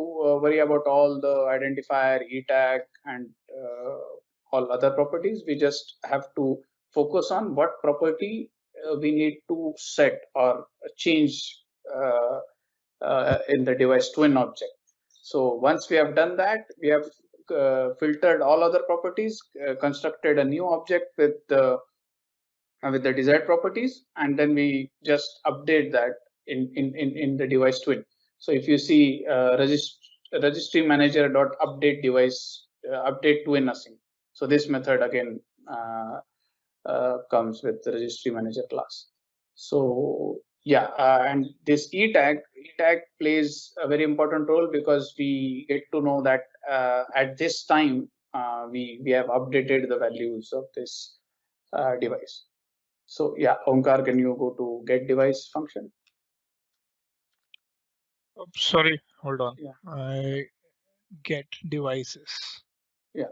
Speaker 2: worry about all the identifier, e tag, and all other properties. We just have to focus on what property we need to set or change in the device twin object. So once we have done that, we have filtered all other properties, constructed a new object with the desired properties, and then we just update that in the device twin. So if you see registry manager dot update device update twin async. So this method again comes with the registry manager class. So yeah, and this e tag plays a very important role, because we get to know that at this time we have updated the values of this device. So yeah, Omkar, can you go to get device function?
Speaker 1: Oh, sorry, hold on.
Speaker 2: Yeah.
Speaker 1: I get devices.
Speaker 2: Yeah.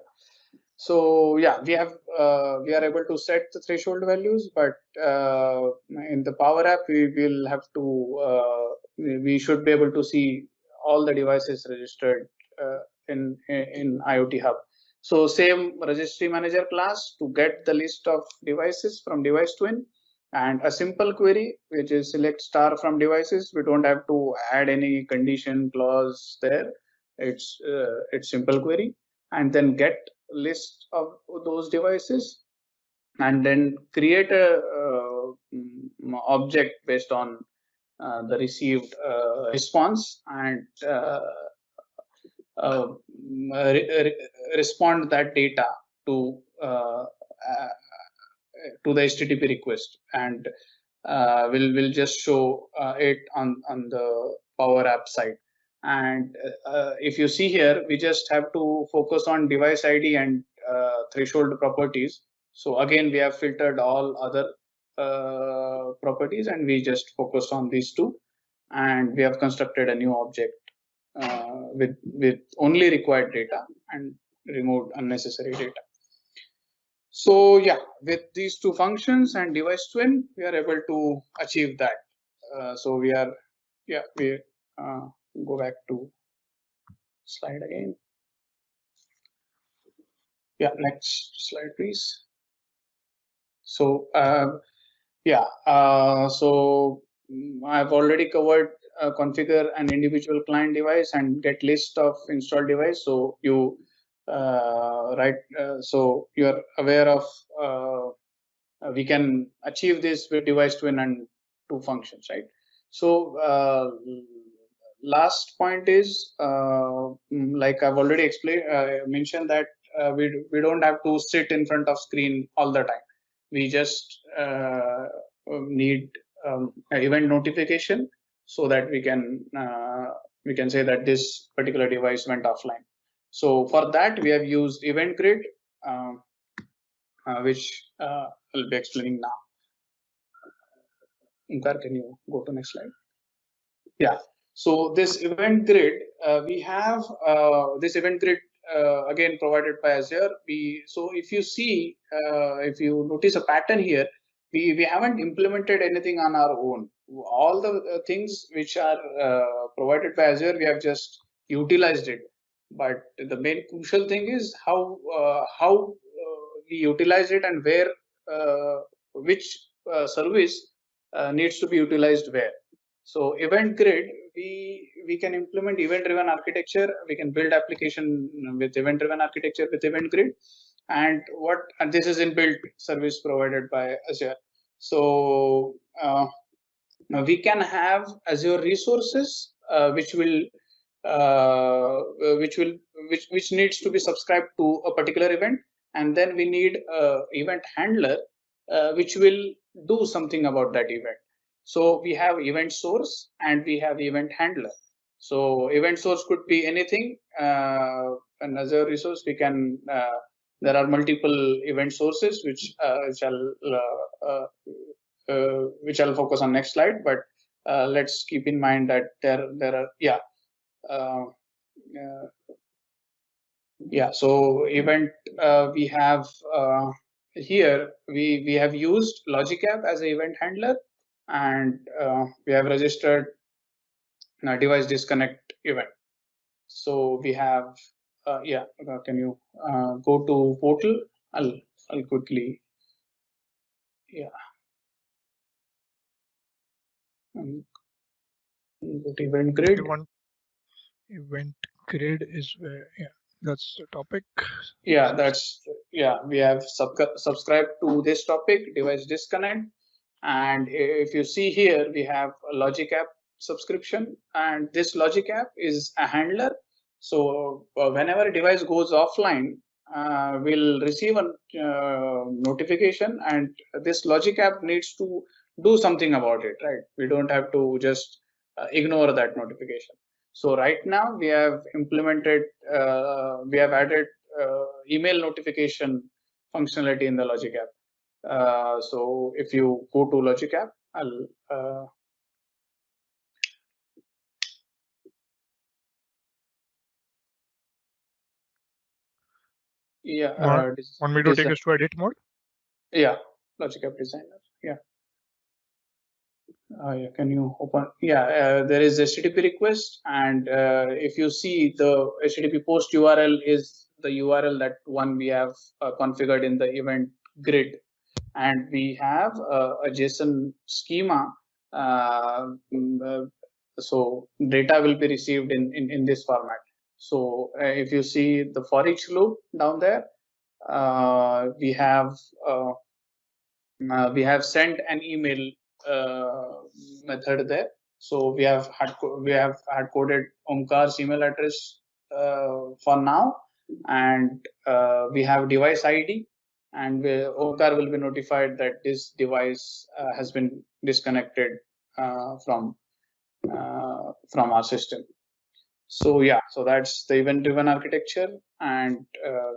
Speaker 2: So yeah, we are able to set the threshold values, but in the Power App we will have to we should be able to see all the devices registered in IoT Hub. So same registry manager class to get the list of devices from device twin, And a simple query, which is select star from devices. We don't have to add any condition clause there. It's simple query, and then get list of those devices, and then create a object based on the received response, and respond that data to the HTTP request, and we'll just show it on the Power App side. And if you see here, we just have to focus on device ID and threshold properties. So again, we have filtered all other properties, and we just focus on these two, and we have constructed a new object with only required data and removed unnecessary data. So yeah, with these two functions and device twin, we are able to achieve that. So we are, yeah, we go back to slide again. Yeah, next slide, please. So yeah, so I've already covered configure an individual client device and get list of installed device. So you so you are aware of we can achieve this with device twin and two functions, right? So last point is like I've already explained, mentioned that we don't have to sit in front of screen all the time. We just need event notification so that we can say that this particular device went offline. So for that we have used event grid, which I'll be explaining now. Omkar, can you go to next slide? Yeah. So this event grid, we have this event grid again provided by Azure. So if you see, if you notice a pattern here, we haven't implemented anything on our own. All the things which are provided by Azure, we have just utilized it. But the main crucial thing is how we utilize it, and where which service needs to be utilized where. So event grid, we can implement event-driven architecture. We can build application with event-driven architecture with event grid, and this is inbuilt service provided by Azure. So we can have Azure resources which needs to be subscribed to a particular event, and then we need a event handler which will do something about that event. So we have event source and we have event handler. So event source could be anything. An Azure resource, we can there are multiple event sources which I'll focus on next slide. But let's keep in mind that there are so event we have here we have used Logic App as an event handler, and we have registered device disconnect event. So we have can you go to portal? I'll quickly go to event grid.
Speaker 1: Event grid is where, that's the topic.
Speaker 2: We have subscribed to this topic, device disconnect. And if you see here, we have a Logic App subscription, and this Logic App is a handler. So whenever a device goes offline, we'll receive a notification, and this Logic App needs to do something about it, right? We don't have to just ignore that notification. So right now we have implemented, we have added email notification functionality in the Logic App. So if you go to Logic App, I'll
Speaker 1: want me to take us to edit mode?
Speaker 2: Yeah, Logic App Designer. Can you open? There is HTTP request, and if you see the HTTP post URL is the URL that one we have configured in the event grid, and we have a JSON schema. So data will be received in this format. So if you see the for each loop down there, we have sent an email method there. So we have hard coded Omkar's email address for now, and we have device ID, and Omkar will be notified that this device has been disconnected from our system. So yeah, so that's the event-driven architecture, and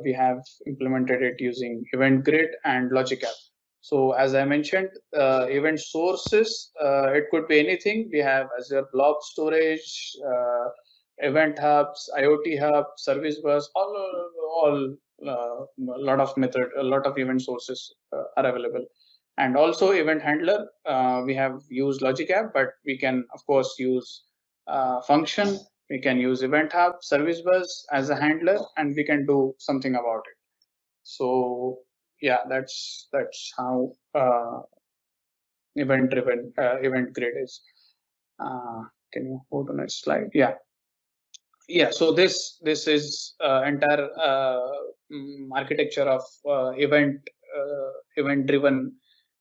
Speaker 2: we have implemented it using event grid and logic app. So as I mentioned, event sources, it could be anything. We have Azure blob storage, event hubs, IoT hub, service bus, all a lot of event sources are available. And also event handler, we have used logic app, but we can of course use function. We can use event hub, service bus as a handler, and we can do something about it. So yeah, that's how event driven event grid is. Can you go to next slide? Yeah, so this is entire architecture of event driven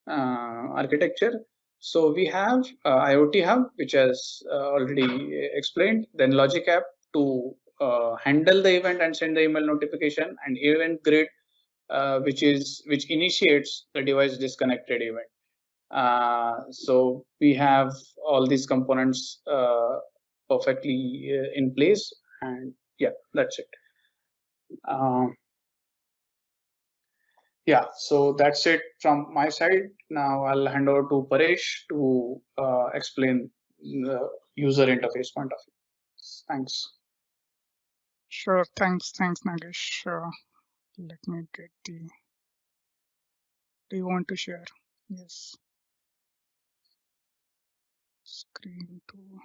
Speaker 2: architecture. So we have IoT hub, which has already explained, then logic app to handle the event and send the email notification, and event grid, which initiates the device disconnected event. So we have all these components perfectly in place, and yeah, that's it. Yeah, so that's it from my side. Now I'll hand over to Paresh to explain the user interface point of view. Thanks.
Speaker 3: Sure. Thanks, Nagesh. Let me get the. Do you want to share? Yes. Screen two.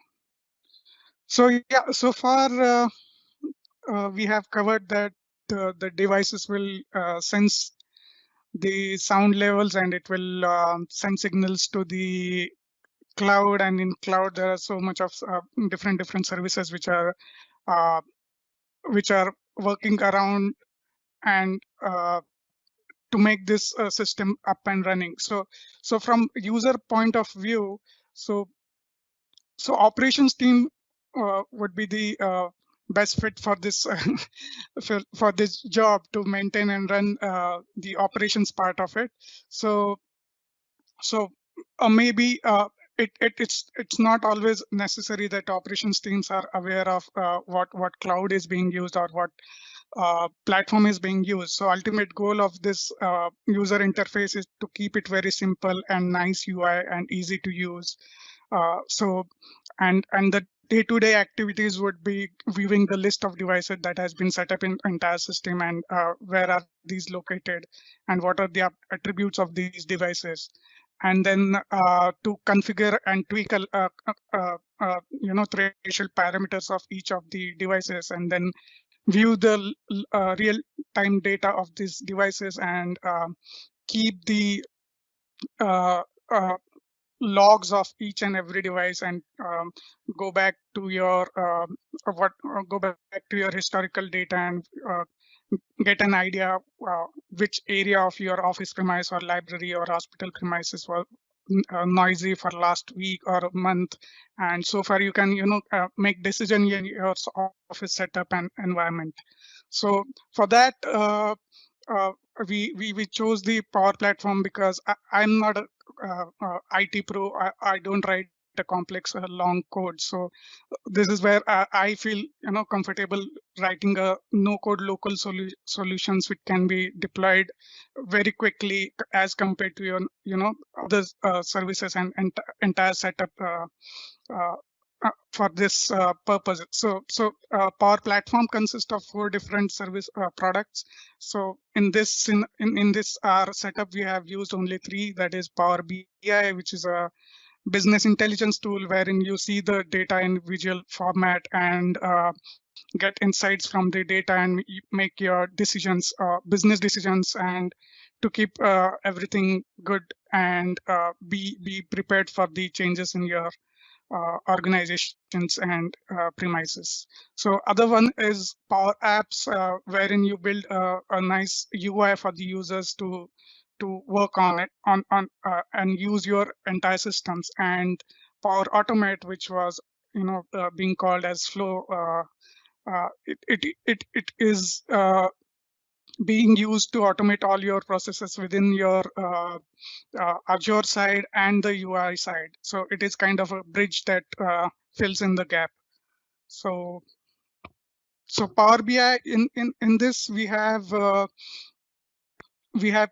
Speaker 3: So yeah, so far we have covered that the devices will sense the sound levels, and it will send signals to the cloud. And in cloud, there are so much of different services uh, which are working around and to make this system up and running. So from user point of view, so operations team would be the best fit for this for this job to maintain and run the operations part of it. So maybe it's not always necessary that operations teams are aware of what cloud is being used or what platform is being used. So ultimate goal of this user interface is to keep it very simple and nice UI and easy to use. So and the day-to-day activities would be viewing the list of devices that has been set up in entire system, and where are these located, and what are the attributes of these devices, and then to configure and tweak threshold parameters of each of the devices, and then view the real-time data of these devices, and keep the uh, uh, logs of each and every device, and go back to your go back to your historical data, and get an idea which area of your office premise or library or hospital premises were noisy for last week or a month. And so far you can make decision in your office setup and environment. So for that uh, we chose the Power Platform because I'm not a IT pro. I don't write a complex long code. So this is where I feel comfortable writing a no code local solutions which can be deployed very quickly as compared to your other services and entire setup for this purpose. So Power Platform consists of 4 different service products. So in this our setup, we have used only 3. That is Power BI, which is a business intelligence tool wherein you see the data in visual format and get insights from the data and make your decisions, business decisions, and keep everything good and be prepared for the changes in your organizations and premises. So other one is Power Apps, wherein you build a nice UI for the users to work on it and use your entire systems. And Power Automate, which was being called as Flow. It is being used to automate all your processes within your Azure side and the UI side. So it is kind of a bridge that fills in the gap. So Power BI in this we have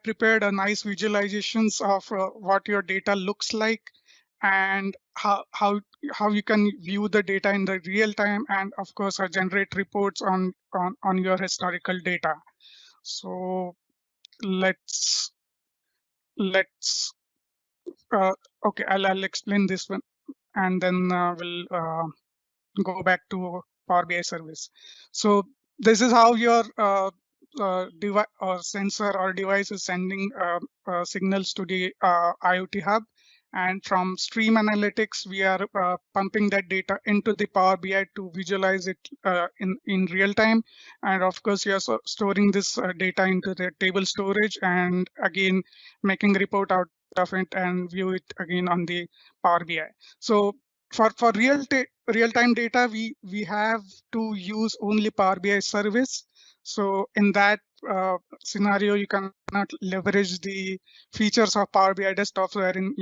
Speaker 3: prepared a nice visualizations of what your data looks like and how you can view the data in the real time, and of course generate reports on your historical data. So let's okay, I'll explain this one, and then we'll go back to Power BI service. So this is how your device or sensor or device is sending signals to the IoT hub. And from stream analytics, we are pumping that data into the Power BI to visualize it in real time. And of course, you're storing this data into the table storage and again making report out of it and view it again on the Power BI. So for real-time data, we have to use only Power BI service. So in that scenario, you cannot leverage the features of Power BI desktop, wherein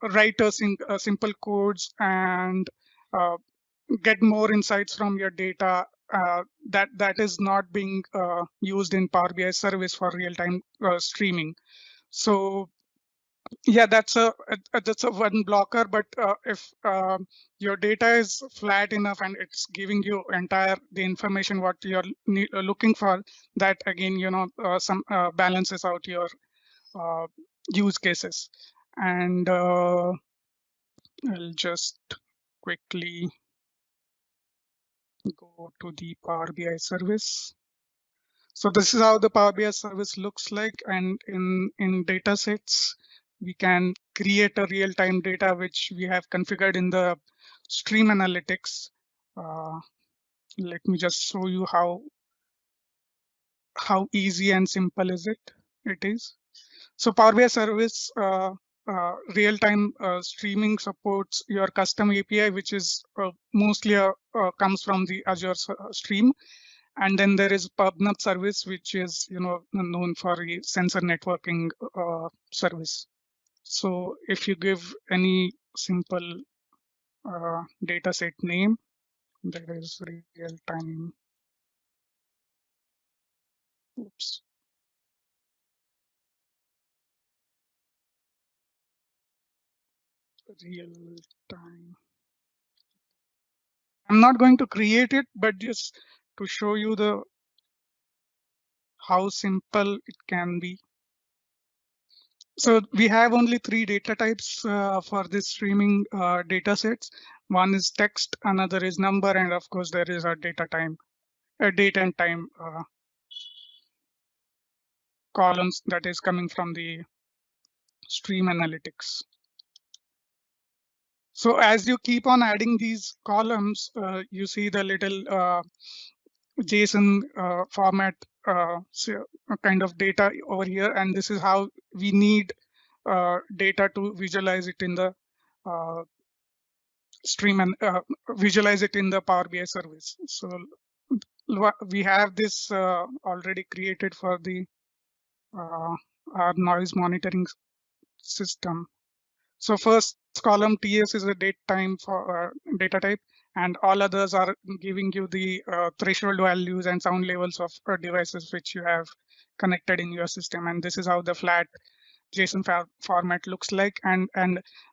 Speaker 3: write simple codes and get more insights from your data. That is not being used in Power BI service for real-time streaming. So yeah, that's a one blocker. But if your data is flat enough and it's giving you the information what you're looking for, that again some balances out your use cases. And I'll just quickly go to the Power BI service. So this is how the Power BI service looks like, and in data sets, we can create a real-time data which we have configured in the stream analytics. Let me just show you how easy and simple it is. So Power BI service real-time streaming supports your custom API, which is mostly comes from the Azure stream. And then there is PubNub service, which is known for the sensor networking service. So if you give any simple data set name, there is real time. Oops. Real time. I'm not going to create it, but just to show you how simple it can be. So we have only 3 data types for this streaming data sets. One is text, another is number, and of course there is a date and time columns that is coming from the stream analytics. So as you keep on adding these columns, you see the little JSON format kind of data over here, and this is how we need data to visualize it in the stream and visualize it in the Power BI service. So we have this already created for the our noise monitoring system. So first column TS is a date time for data type, and all others are giving you the threshold values and sound levels of devices which you have connected in your system. And this is how the flat JSON format looks like. And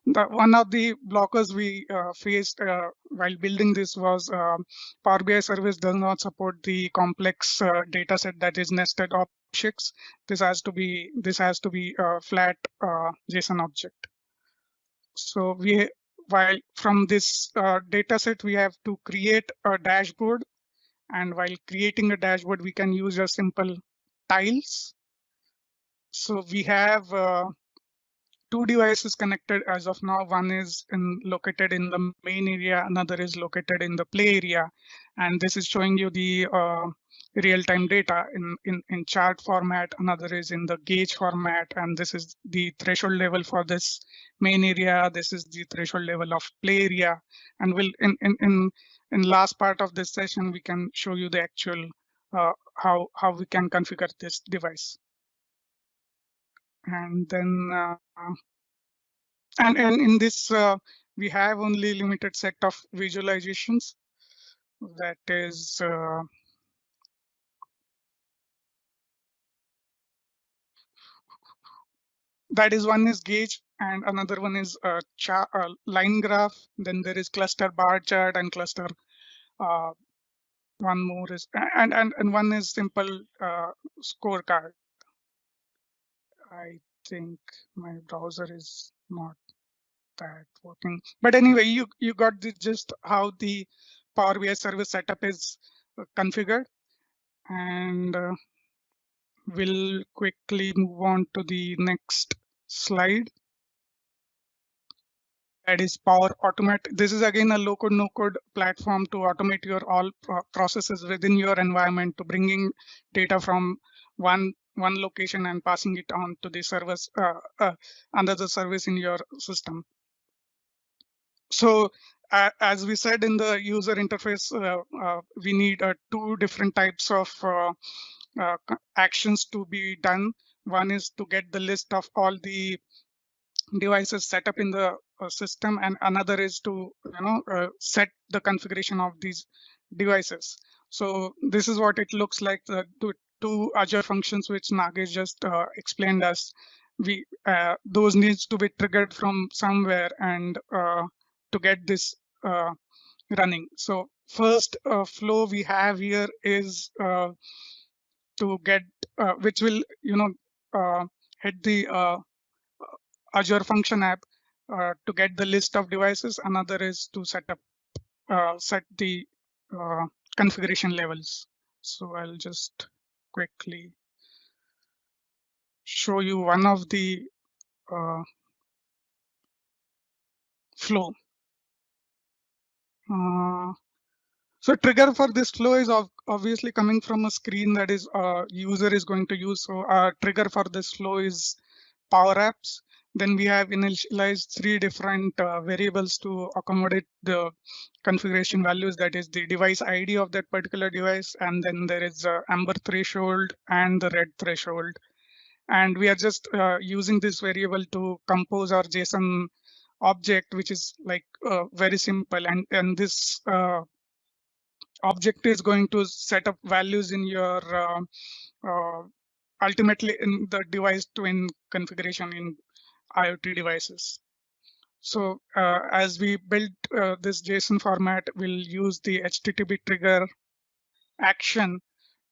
Speaker 3: one of the blockers we faced while building this was Power BI service does not support the complex data set that is nested objects. This has to be a flat JSON object. So while from this data set, we have to create a dashboard. And while creating a dashboard, we can use a simple tiles. So we have two devices connected as of now. One is located in the main area, another is located in the play area, and this is showing you the real-time data in chart format. Another is in the gauge format, and this is the threshold level for this main area. This is the threshold level of play area, and we'll in last part of this session we can show you the actual how we can configure this device. And then and in this we have only limited set of visualizations. That is one is gauge, and another one is line graph. Then there is cluster bar chart and cluster. One more is and one is simple scorecard. I think my browser is not that working, but anyway, you got the gist how the Power BI service setup is configured, and we'll quickly move on to the next slide. That is Power Automate. This is again a low-code, no-code platform to automate your all processes within your environment, to bringing data from one location and passing it on to the service under the service in your system. So as we said in the user interface, we need two different types of actions to be done. One is to get the list of all the devices set up in the system, and another is to set the configuration of these devices. So this is what it looks like, the two Azure functions which Nagesh just explained us. We those needs to be triggered from somewhere, and to get this running. So first flow we have here is to get which will hit the Azure function app to get the list of devices. Another is to set the configuration levels. So I'll just quickly show you one of the flow. So trigger for this flow is obviously coming from a screen that is user is going to use. So trigger for this flow is Power Apps. Then we have initialized three different variables to accommodate the configuration values. That is the device ID of that particular device, and then there is amber threshold and the red threshold. And we are just using this variable to compose our JSON object, which is like very simple. And this object is going to set up values in your ultimately in the device twin configuration in IoT devices. So as we build this JSON format, we'll use the HTTP trigger action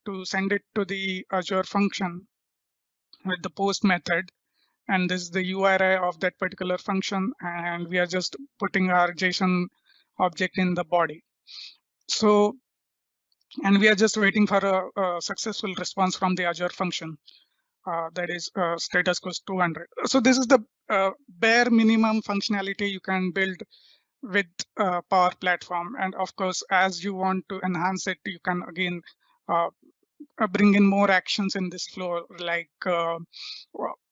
Speaker 3: to send it to the Azure function with the post method. And this is the URI of that particular function. And we are just putting our JSON object in the body. So, and we are just waiting for a successful response from the Azure function. That is status goes 200. So this is the bare minimum functionality you can build with Power Platform. And of course, as you want to enhance it, you can again bring in more actions in this flow, like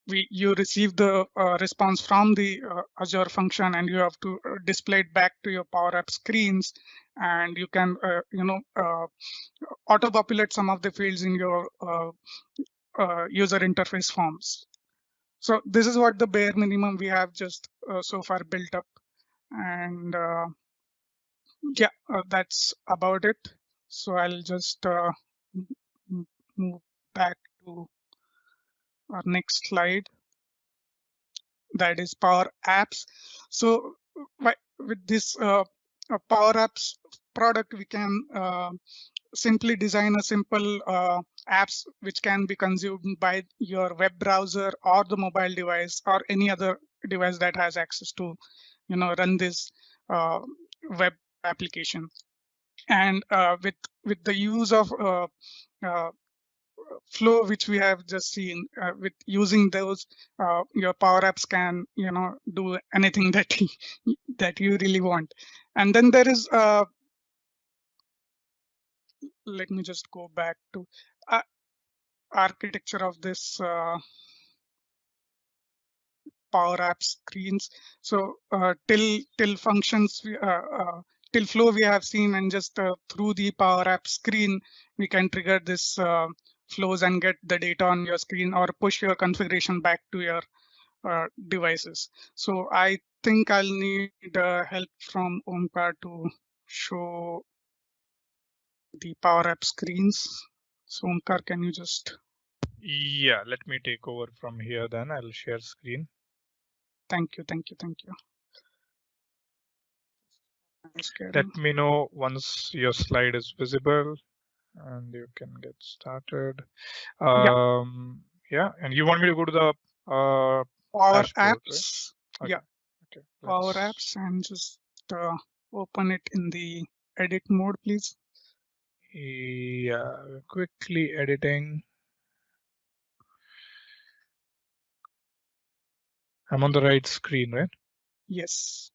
Speaker 3: you receive the response from the Azure function, and you have to display it back to your Power App screens, and you can auto-populate some of the fields in your user interface forms. So this is what the bare minimum we have just so far built up, and yeah, that's about it. So I'll just move back to our next slide. That is Power Apps. So with this Power Apps product, we can simply design a simple apps which can be consumed by your web browser or the mobile device or any other device that has access to run this web application. And with the use of flow which we have just seen. With using those, your Power Apps can do anything that that you really want. And then there is let me just go back to architecture of this Power App screens. So till functions, till flow we have seen, and just through the Power App screen, we can trigger this flows and get the data on your screen or push your configuration back to your devices. So I think I'll need help from Omkar to show the Power App screens. So Omkar, can you just?
Speaker 1: Yeah, let me take over from here then. I'll share screen.
Speaker 3: Thank you.
Speaker 1: Let me know once your slide is visible and you can get started. Yeah, and you want me to go to the
Speaker 3: Power
Speaker 1: dashboard, right?
Speaker 3: Apps.
Speaker 1: Okay.
Speaker 3: Yeah,
Speaker 1: Okay.
Speaker 3: Power Apps, and just open it in the edit mode, please.
Speaker 1: Yeah, quickly editing. I'm on the right screen, right?
Speaker 3: Yes.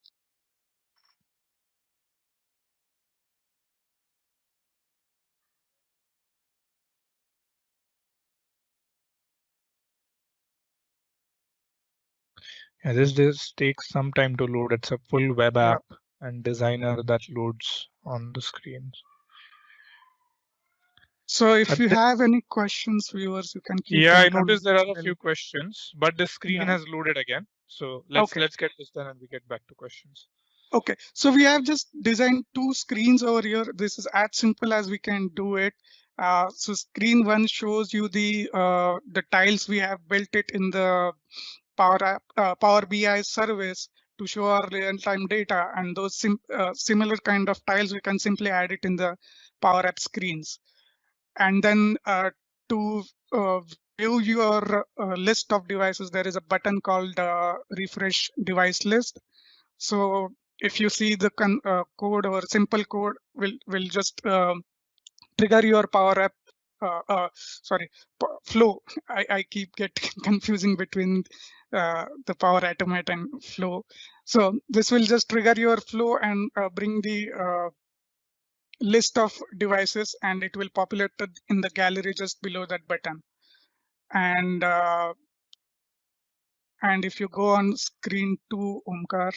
Speaker 1: Yeah, this takes some time to load. It's a full web
Speaker 3: Yeah.
Speaker 1: app and designer that loads on the screen.
Speaker 3: So if you have any questions, viewers, you can keep
Speaker 1: Yeah,
Speaker 3: them
Speaker 1: I noticed there are a
Speaker 3: coming.
Speaker 1: few questions, but the screen
Speaker 3: Yeah.
Speaker 1: has loaded again. So let's
Speaker 3: Okay.
Speaker 1: get this done and we get back to questions.
Speaker 3: Okay, so we have just designed two screens over here. This is as simple as we can do it. So screen one shows you the tiles we have built it in the Power BI service to show our real-time data, and those similar kind of tiles we can simply add it in the Power App screens. And then to view your list of devices, there is a button called refresh device list. So if you see the code or simple code, will just trigger your Power App. Sorry, flow. I keep getting confusing between the Power Automate and flow. So this will just trigger your flow and bring the list of devices, and it will populate in the gallery just below that button. And if you go on screen 2, Omkar.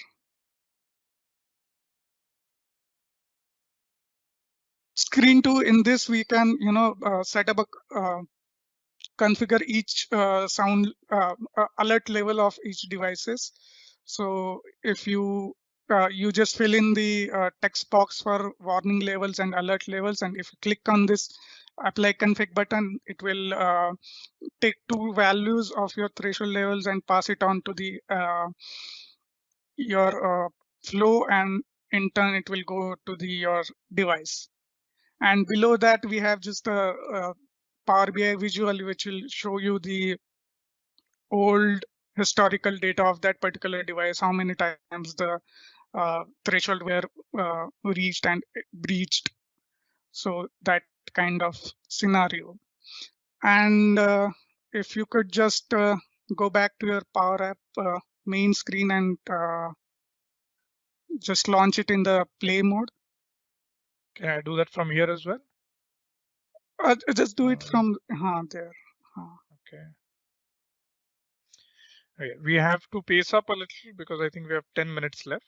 Speaker 3: Screen 2, in this we can set up a configure each sound alert level of each devices. So if you you just fill in the text box for warning levels and alert levels, and if you click on this apply config button, it will take two values of your threshold levels and pass it on to the your flow, and in turn it will go to the your device. And below that we have just a Power BI visual which will show you the old historical data of that particular device, how many times the threshold were reached and breached. So that kind of scenario. And if you could just go back to your Power App main screen and just launch it in the play mode.
Speaker 1: Can I do that from here as well?
Speaker 3: Just do it from there.
Speaker 1: Okay. Okay. We have to pace up a little because I think we have 10 minutes left.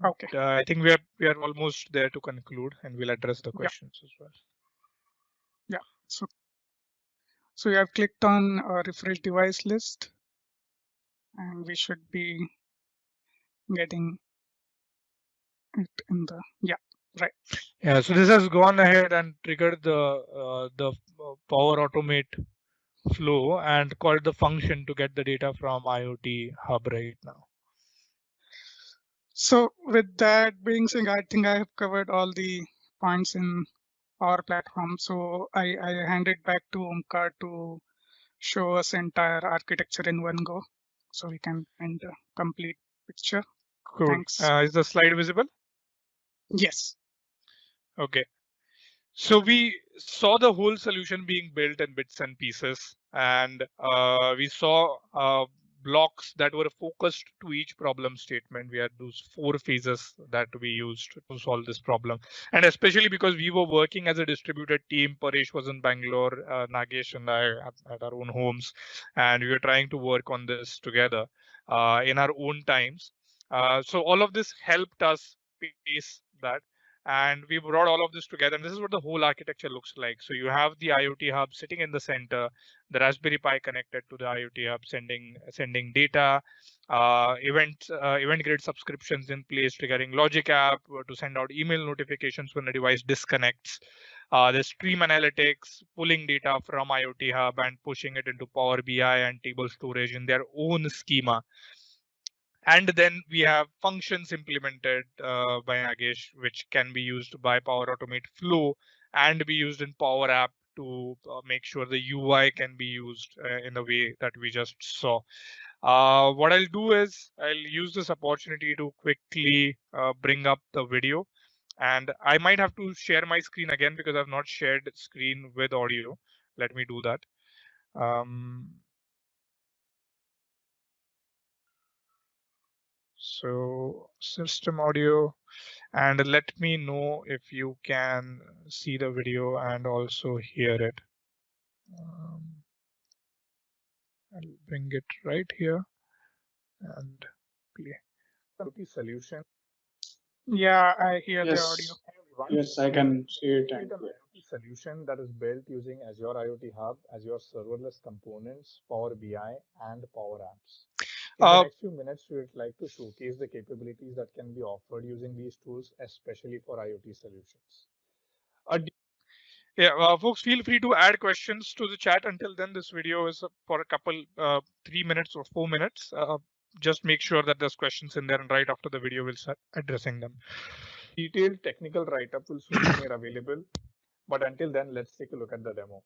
Speaker 3: Okay.
Speaker 1: I think we are almost there to conclude, and we'll address the questions as well.
Speaker 3: Yeah. So you have clicked on refresh device list, and we should be getting it in the right.
Speaker 1: Yeah. So this has gone ahead and triggered the Power Automate flow and called the function to get the data from IoT hub right now.
Speaker 3: So with that being said, I think I have covered all the points in our platform. So I hand it back to Omkar to show us entire architecture in one go, so we can find a complete picture.
Speaker 1: Cool.
Speaker 3: Thanks.
Speaker 1: Is the slide visible?
Speaker 3: Yes.
Speaker 1: Okay. So we saw the whole solution being built in bits and pieces, and we saw blocks that were focused to each problem statement. We had those four phases that we used to solve this problem, and especially because we were working as a distributed team. Paresh was in Bangalore, Nagesh and I at our own homes, and we were trying to work on this together in our own times. So all of this helped us pace that, and we brought all of this together, and this is what the whole architecture looks like. So you have the IoT hub sitting in the center, the Raspberry Pi connected to the IoT hub, sending data, event grid subscriptions in place, triggering logic app to send out email notifications when a device disconnects. There's stream analytics, pulling data from IoT hub and pushing it into Power BI and table storage in their own schema. And then we have functions implemented by Nagesh, which can be used by Power Automate Flow and be used in Power App to make sure the UI can be used in the way that we just saw. What I'll do is I'll use this opportunity to quickly bring up the video. And I might have to share my screen again because I've not shared screen with audio. Let me do that. Um, so system audio. And let me know if you can see the video and also hear it. Um, I'll bring it right here and play. IoT solution.
Speaker 3: Yeah, I hear the audio.
Speaker 2: Yes, yes, I can see it and
Speaker 1: Create an
Speaker 2: hear.
Speaker 1: IoT solution that is built using Azure IoT Hub, Azure serverless components, Power BI, and Power Apps. In the next few minutes, we would like to showcase the capabilities that can be offered using these tools, especially for IoT solutions. A Yeah, folks, feel free to add questions to the chat. Until then, this video is for a couple, 3 minutes or 4 minutes. Just make sure that there's questions in there, and right after the video, we'll start addressing them. Detailed technical write-up will soon be made available, but until then, let's take a look at the demo.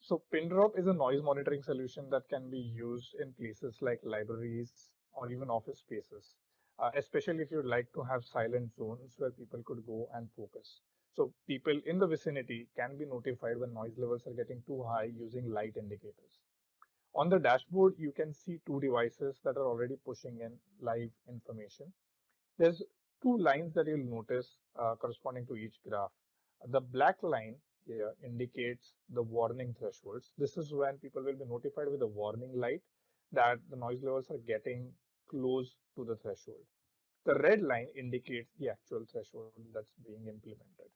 Speaker 1: So Pindrop is a noise monitoring solution that can be used in places like libraries or even office spaces, especially if you'd like to have silent zones where people could go and focus. So people in the vicinity can be notified when noise levels are getting too high using light indicators. On the dashboard, you can see two devices that are already pushing in live information. There's two lines that you'll notice corresponding to each graph. The black line here indicates the warning thresholds. This is when people will be notified with a warning light that the noise levels are getting close to the threshold. The red line indicates the actual threshold that's being implemented.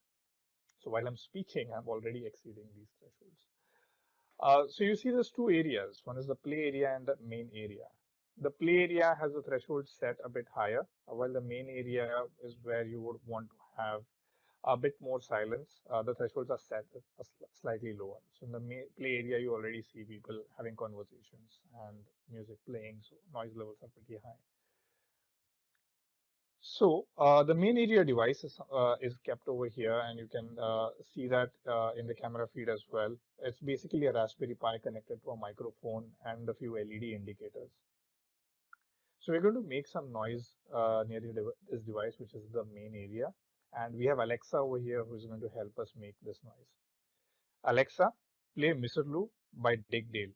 Speaker 1: So while I'm speaking, I'm already exceeding these thresholds. So you see there's two areas. One is the play area and the main area. The play area has the threshold set a bit higher, while the main area is where you would want to have a bit more silence. The thresholds are set slightly lower. So in the play area, you already see people having conversations and music playing, so noise levels are pretty high. So the main area device is kept over here, and you can see that in the camera feed as well. It's basically a Raspberry Pi connected to a microphone and a few LED indicators. So we're going to make some noise near this device, which is the main area. And we have Alexa over here who is going to help us make this noise. Alexa, play Mr. Lou by Dick Dale.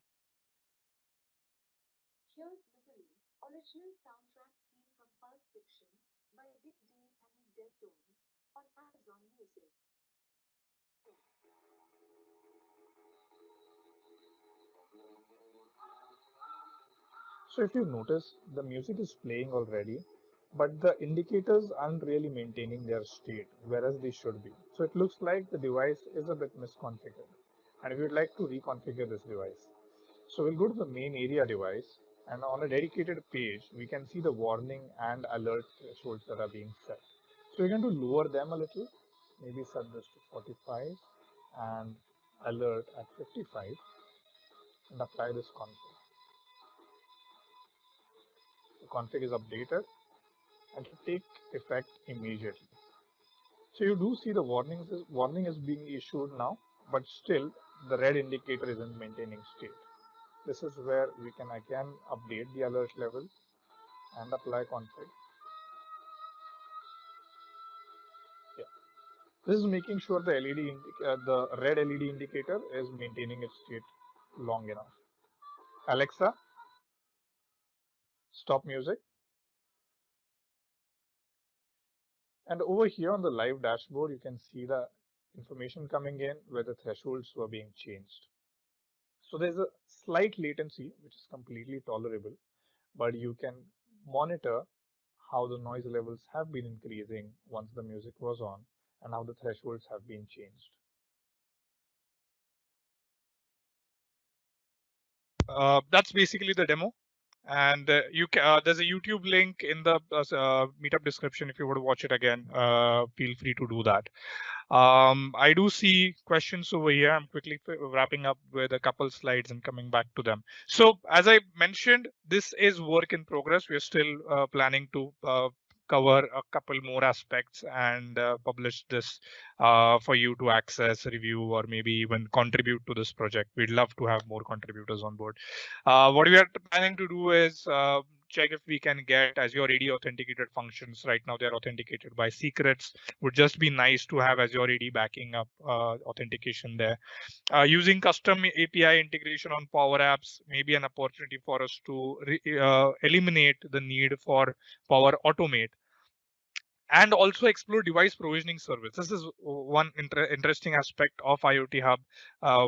Speaker 1: Here's Mr. Lou, original soundtrack theme from Pulp Fiction by Dick Dale and his Deftones on Amazon Music. So if you notice, the music is playing already, but the indicators aren't really maintaining their state, whereas they should be. So it looks like the device is a bit misconfigured, and we would like to reconfigure this device. So we'll go to the main area device, and on a dedicated page, we can see the warning and alert thresholds that are being set. So we're going to lower them a little, maybe set this to 45 and alert at 55 and apply this config. The config is updated and to take effect immediately. So you do see the warning is being issued now, but still the red indicator isn't maintaining state. This is where we can again update the alert level and apply config. Yeah. This is making sure the the red LED indicator is maintaining its state long enough. Alexa, stop music. And over here on the live dashboard, you can see the information coming in where the thresholds were being changed. So there's a slight latency, which is completely tolerable, but you can monitor how the noise levels have been increasing once the music was on and how the thresholds have been changed. That's basically the demo. And there's a YouTube link in the meetup description if you want to watch it again. Feel free to do that. I do see questions over here. I'm quickly wrapping up with a couple slides and coming back to them. So as I mentioned, this is work in progress. We're still planning to cover a couple more aspects and publish this for you to access, review, or maybe even contribute to this project. We'd love to have more contributors on board. What we are planning to do is check if we can get Azure AD authenticated functions. Right now, they're authenticated by secrets. Would just be nice to have Azure AD backing up authentication there. Using custom API integration on Power Apps may be an opportunity for us to eliminate the need for Power Automate and also explore device provisioning service. This is one interesting aspect of IoT Hub,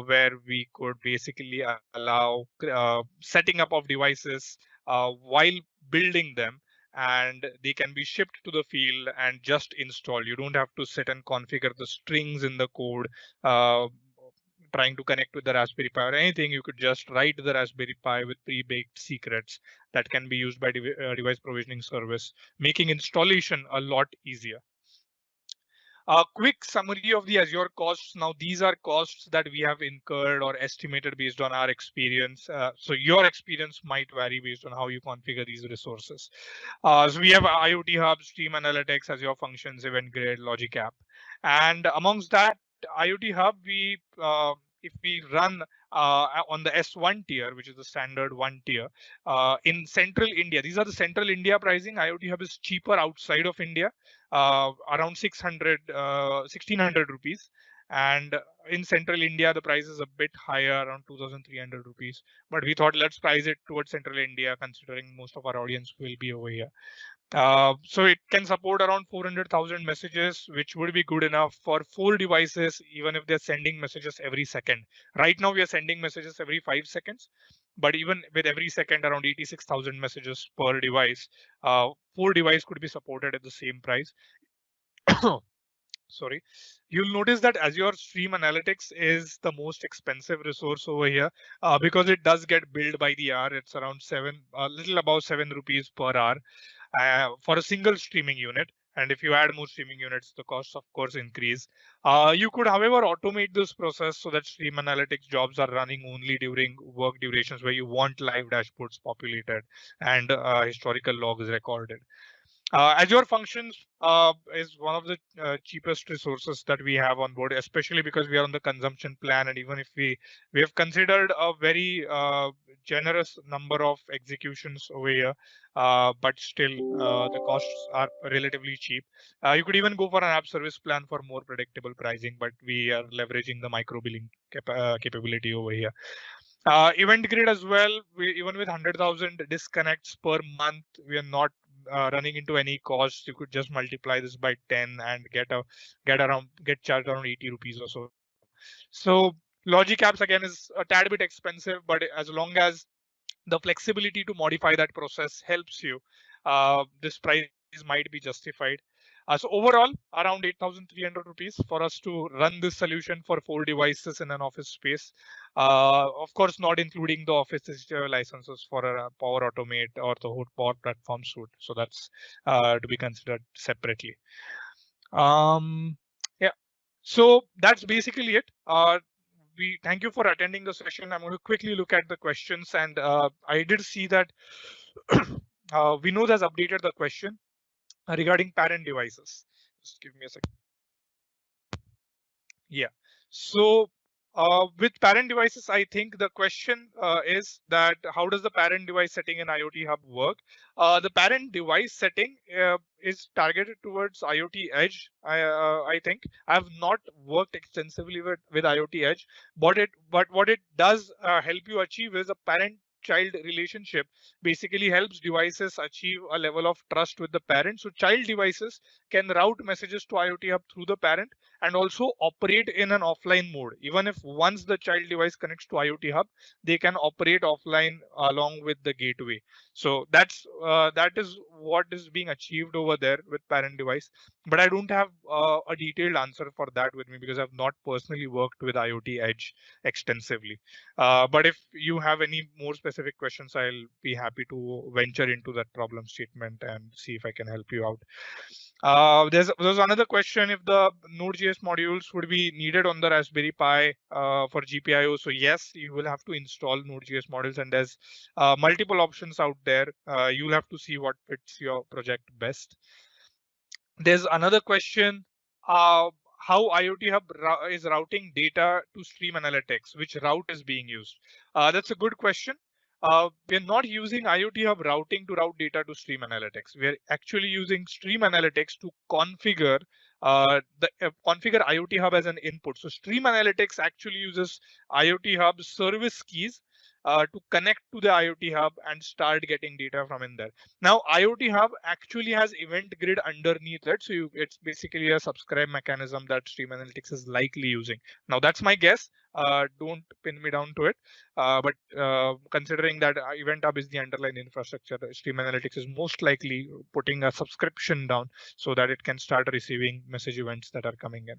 Speaker 1: where we could basically allow setting up of devices while building them, and they can be shipped to the field and just installed. You don't have to sit and configure the strings in the code. Trying to connect with the Raspberry Pi or anything, you could just write the Raspberry Pi with pre-baked secrets that can be used by device provisioning service, making installation a lot easier. A quick summary of the Azure costs. Now, these are costs that we have incurred or estimated based on our experience. So your experience might vary based on how you configure these resources. So we have IoT Hub, Stream Analytics, Azure Functions, Event Grid, Logic App. And amongst that, IoT Hub, if we run on the S1 tier, which is the standard one tier, in central India, these are the central India pricing. IoT Hub is cheaper outside of India, around 1600 rupees. And in central India, the price is a bit higher, around 2300 rupees. But we thought let's price it towards central India, considering most of our audience will be over here. So it can support around 400,000 messages, which would be good enough for 4 devices, even if they're sending messages every second. Right now, we are sending messages every 5 seconds, but even with every second, around 86,000 messages per device, 4 devices could be supported at the same price. Sorry, you'll notice that Azure Stream Analytics is the most expensive resource over here because it does get billed by the hour. It's around a little above 7 rupees per hour for a single streaming unit. And if you add more streaming units, the costs, of course, increase. You could, however, automate this process so that Stream Analytics jobs are running only during work durations where you want live dashboards populated and historical logs recorded. Azure Functions is one of the cheapest resources that we have on board, especially because we are on the consumption plan. And even if we have considered a very generous number of executions over here, but still the costs are relatively cheap. You could even go for an app service plan for more predictable pricing, but we are leveraging the micro billing capability over here. Event Grid as well, even with 100,000 disconnects per month, we are not running into any costs. You could just multiply this by 10 and get charged around 80 rupees or so. So Logic Apps again is a tad bit expensive, but as long as the flexibility to modify that process helps you, this price might be justified. So overall, around 8,300 rupees for us to run this solution for 4 devices in an office space. Of course, not including the Office 365 licenses for a Power Automate or the whole Power Platform suite. So that's to be considered separately. Yeah. So that's basically it. We thank you for attending the session. I'm going to quickly look at the questions, and I did see that Vinod has updated the question regarding parent devices. Just give me a second. Yeah. So with parent devices, I think the question is that how does the parent device setting in IoT Hub work? The parent device setting is targeted towards IoT Edge. I think I have not worked extensively with IoT Edge, but what it does help you achieve is a parent child relationship basically helps devices achieve a level of trust with the parent. So child devices can route messages to IoT Hub through the parent and also operate in an offline mode. Even if once the child device connects to IoT Hub, they can operate offline along with the gateway. So that is what is being achieved over there with parent device. But I don't have a detailed answer for that with me because I've not personally worked with IoT Edge extensively. But if you have any more specific questions, I'll be happy to venture into that problem statement and see if I can help you out. There's another question if the Node.js modules would be needed on the Raspberry Pi for GPIO. So yes, you will have to install Node.js modules, and there's multiple options out there. You'll have to see what fits your project best. There's another question, how IoT Hub is routing data to Stream Analytics, which route is being used? That's a good question. We're not using IoT Hub routing to route data to Stream Analytics. We're actually using Stream Analytics to configure configure IoT Hub as an input. So Stream Analytics actually uses IoT Hub service keys to connect to the IoT Hub and start getting data from in there. Now, IoT Hub actually has event grid underneath it. So it's basically a subscribe mechanism that Stream Analytics is likely using. Now, that's my guess. Don't pin me down to it. But considering that Event Hub is the underlying infrastructure, Stream Analytics is most likely putting a subscription down so that it can start receiving message events that are coming in.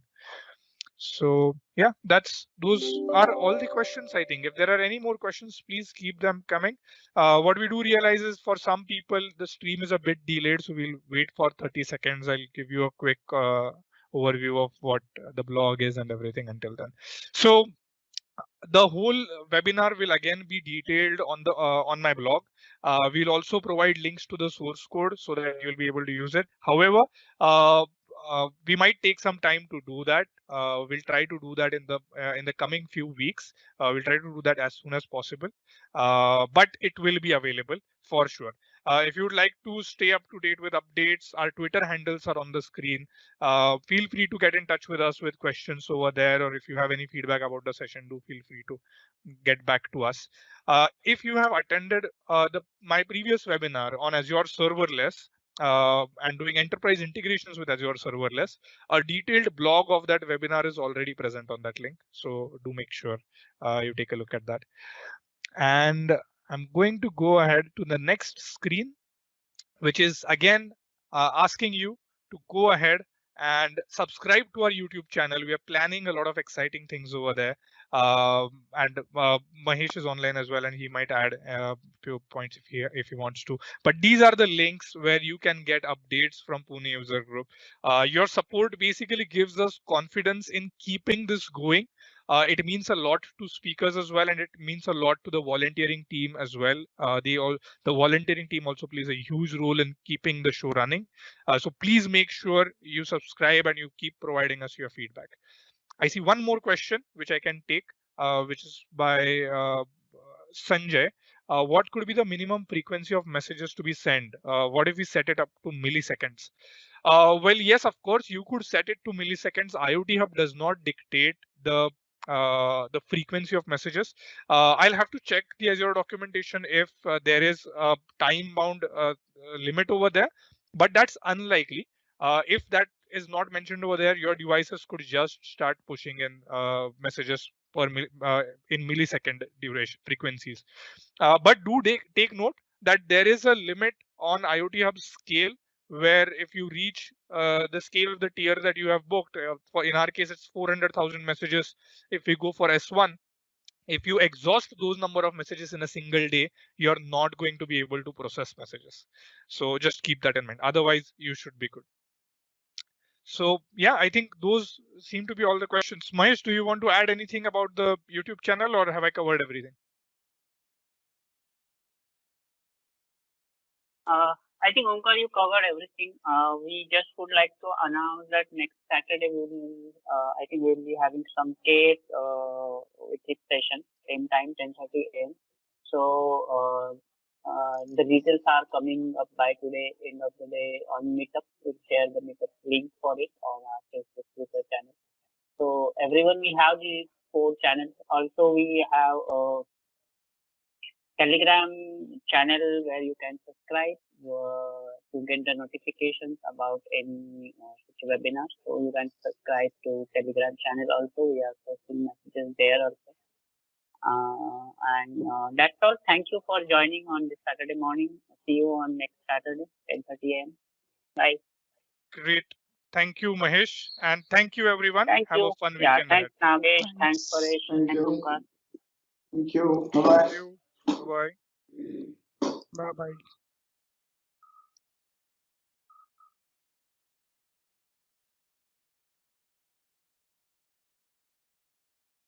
Speaker 1: So yeah, those are all the questions. I think if there are any more questions, please keep them coming. What we do realize is for some people, the stream is a bit delayed. So we'll wait for 30 seconds. I'll give you a quick overview of what the blog is and everything until then. So the whole webinar will again be detailed on my blog. We'll also provide links to the source code so that you'll be able to use it. However, uh, we might take some time to do that. We'll try to do that in the coming few weeks. We'll try to do that as soon as possible, but it will be available for sure. If you would like to stay up to date with updates, our Twitter handles are on the screen. Feel free to get in touch with us with questions over there, or if you have any feedback about the session, do feel free to get back to us. If you have attended my previous webinar on Azure Serverless, and doing enterprise integrations with Azure Serverless, a detailed blog of that webinar is already present on that link. So do make sure you take a look at that. And I'm going to go ahead to the next screen, which is again asking you to go ahead and subscribe to our YouTube channel. We are planning a lot of exciting things over there. And Mahesh is online as well, and he might add a few points if he wants to. But these are the links where you can get updates from Pune User Group. Your support basically gives us confidence in keeping this going. It means a lot to speakers as well, and it means a lot to the volunteering team as well. The volunteering team also plays a huge role in keeping the show running. So please make sure you subscribe and you keep providing us your feedback. I see one more question which I can take, which is by Sanjay. What could be the minimum frequency of messages to be sent? What if we set it up to milliseconds? Well, yes, of course, you could set it to milliseconds. IoT Hub does not dictate the frequency of messages. I'll have to check the Azure documentation if there is a time bound limit over there, but that's unlikely. If that is not mentioned over there, your devices could just start pushing in messages in millisecond duration frequencies. But do take note that there is a limit on IoT Hub scale where if you reach the scale of the tier that you have booked, for in our case, it's 400,000 messages. If we go for S1, if you exhaust those number of messages in a single day, you're not going to be able to process messages. So just keep that in mind. Otherwise, you should be good. So yeah, I think those seem to be all the questions. Mahesh, do you want to add anything about the YouTube channel or have I covered everything?
Speaker 4: I think Omkar, you covered everything. We just would like to announce that next Saturday I think we'll be having some case with this session, same time, 10:30 a.m. So the details are coming up by today, end of the day on Meetup. We'll share the Meetup link for it on our Facebook Twitter channel. So everyone, we have these 4 channels. Also, we have Telegram channel where you can subscribe to get the notifications about any such webinars. So you can subscribe to Telegram channel also. We are posting messages there also. And that's all. Thank you for joining on this Saturday morning. See you on next Saturday, 10:30 a.m. Bye.
Speaker 1: Great. Thank you, Mahesh. And thank you, everyone.
Speaker 4: Thank
Speaker 1: Have a
Speaker 4: you.
Speaker 1: fun
Speaker 4: Yeah,
Speaker 1: weekend ahead.
Speaker 4: thanks Nagesh, thanks
Speaker 3: Thanks.
Speaker 4: Paresh,
Speaker 2: Thank
Speaker 4: thanks
Speaker 2: you.
Speaker 4: Omkar.
Speaker 2: Thank you.
Speaker 1: Thank
Speaker 2: Bye-bye.
Speaker 1: you. Bye bye.
Speaker 3: Bye bye.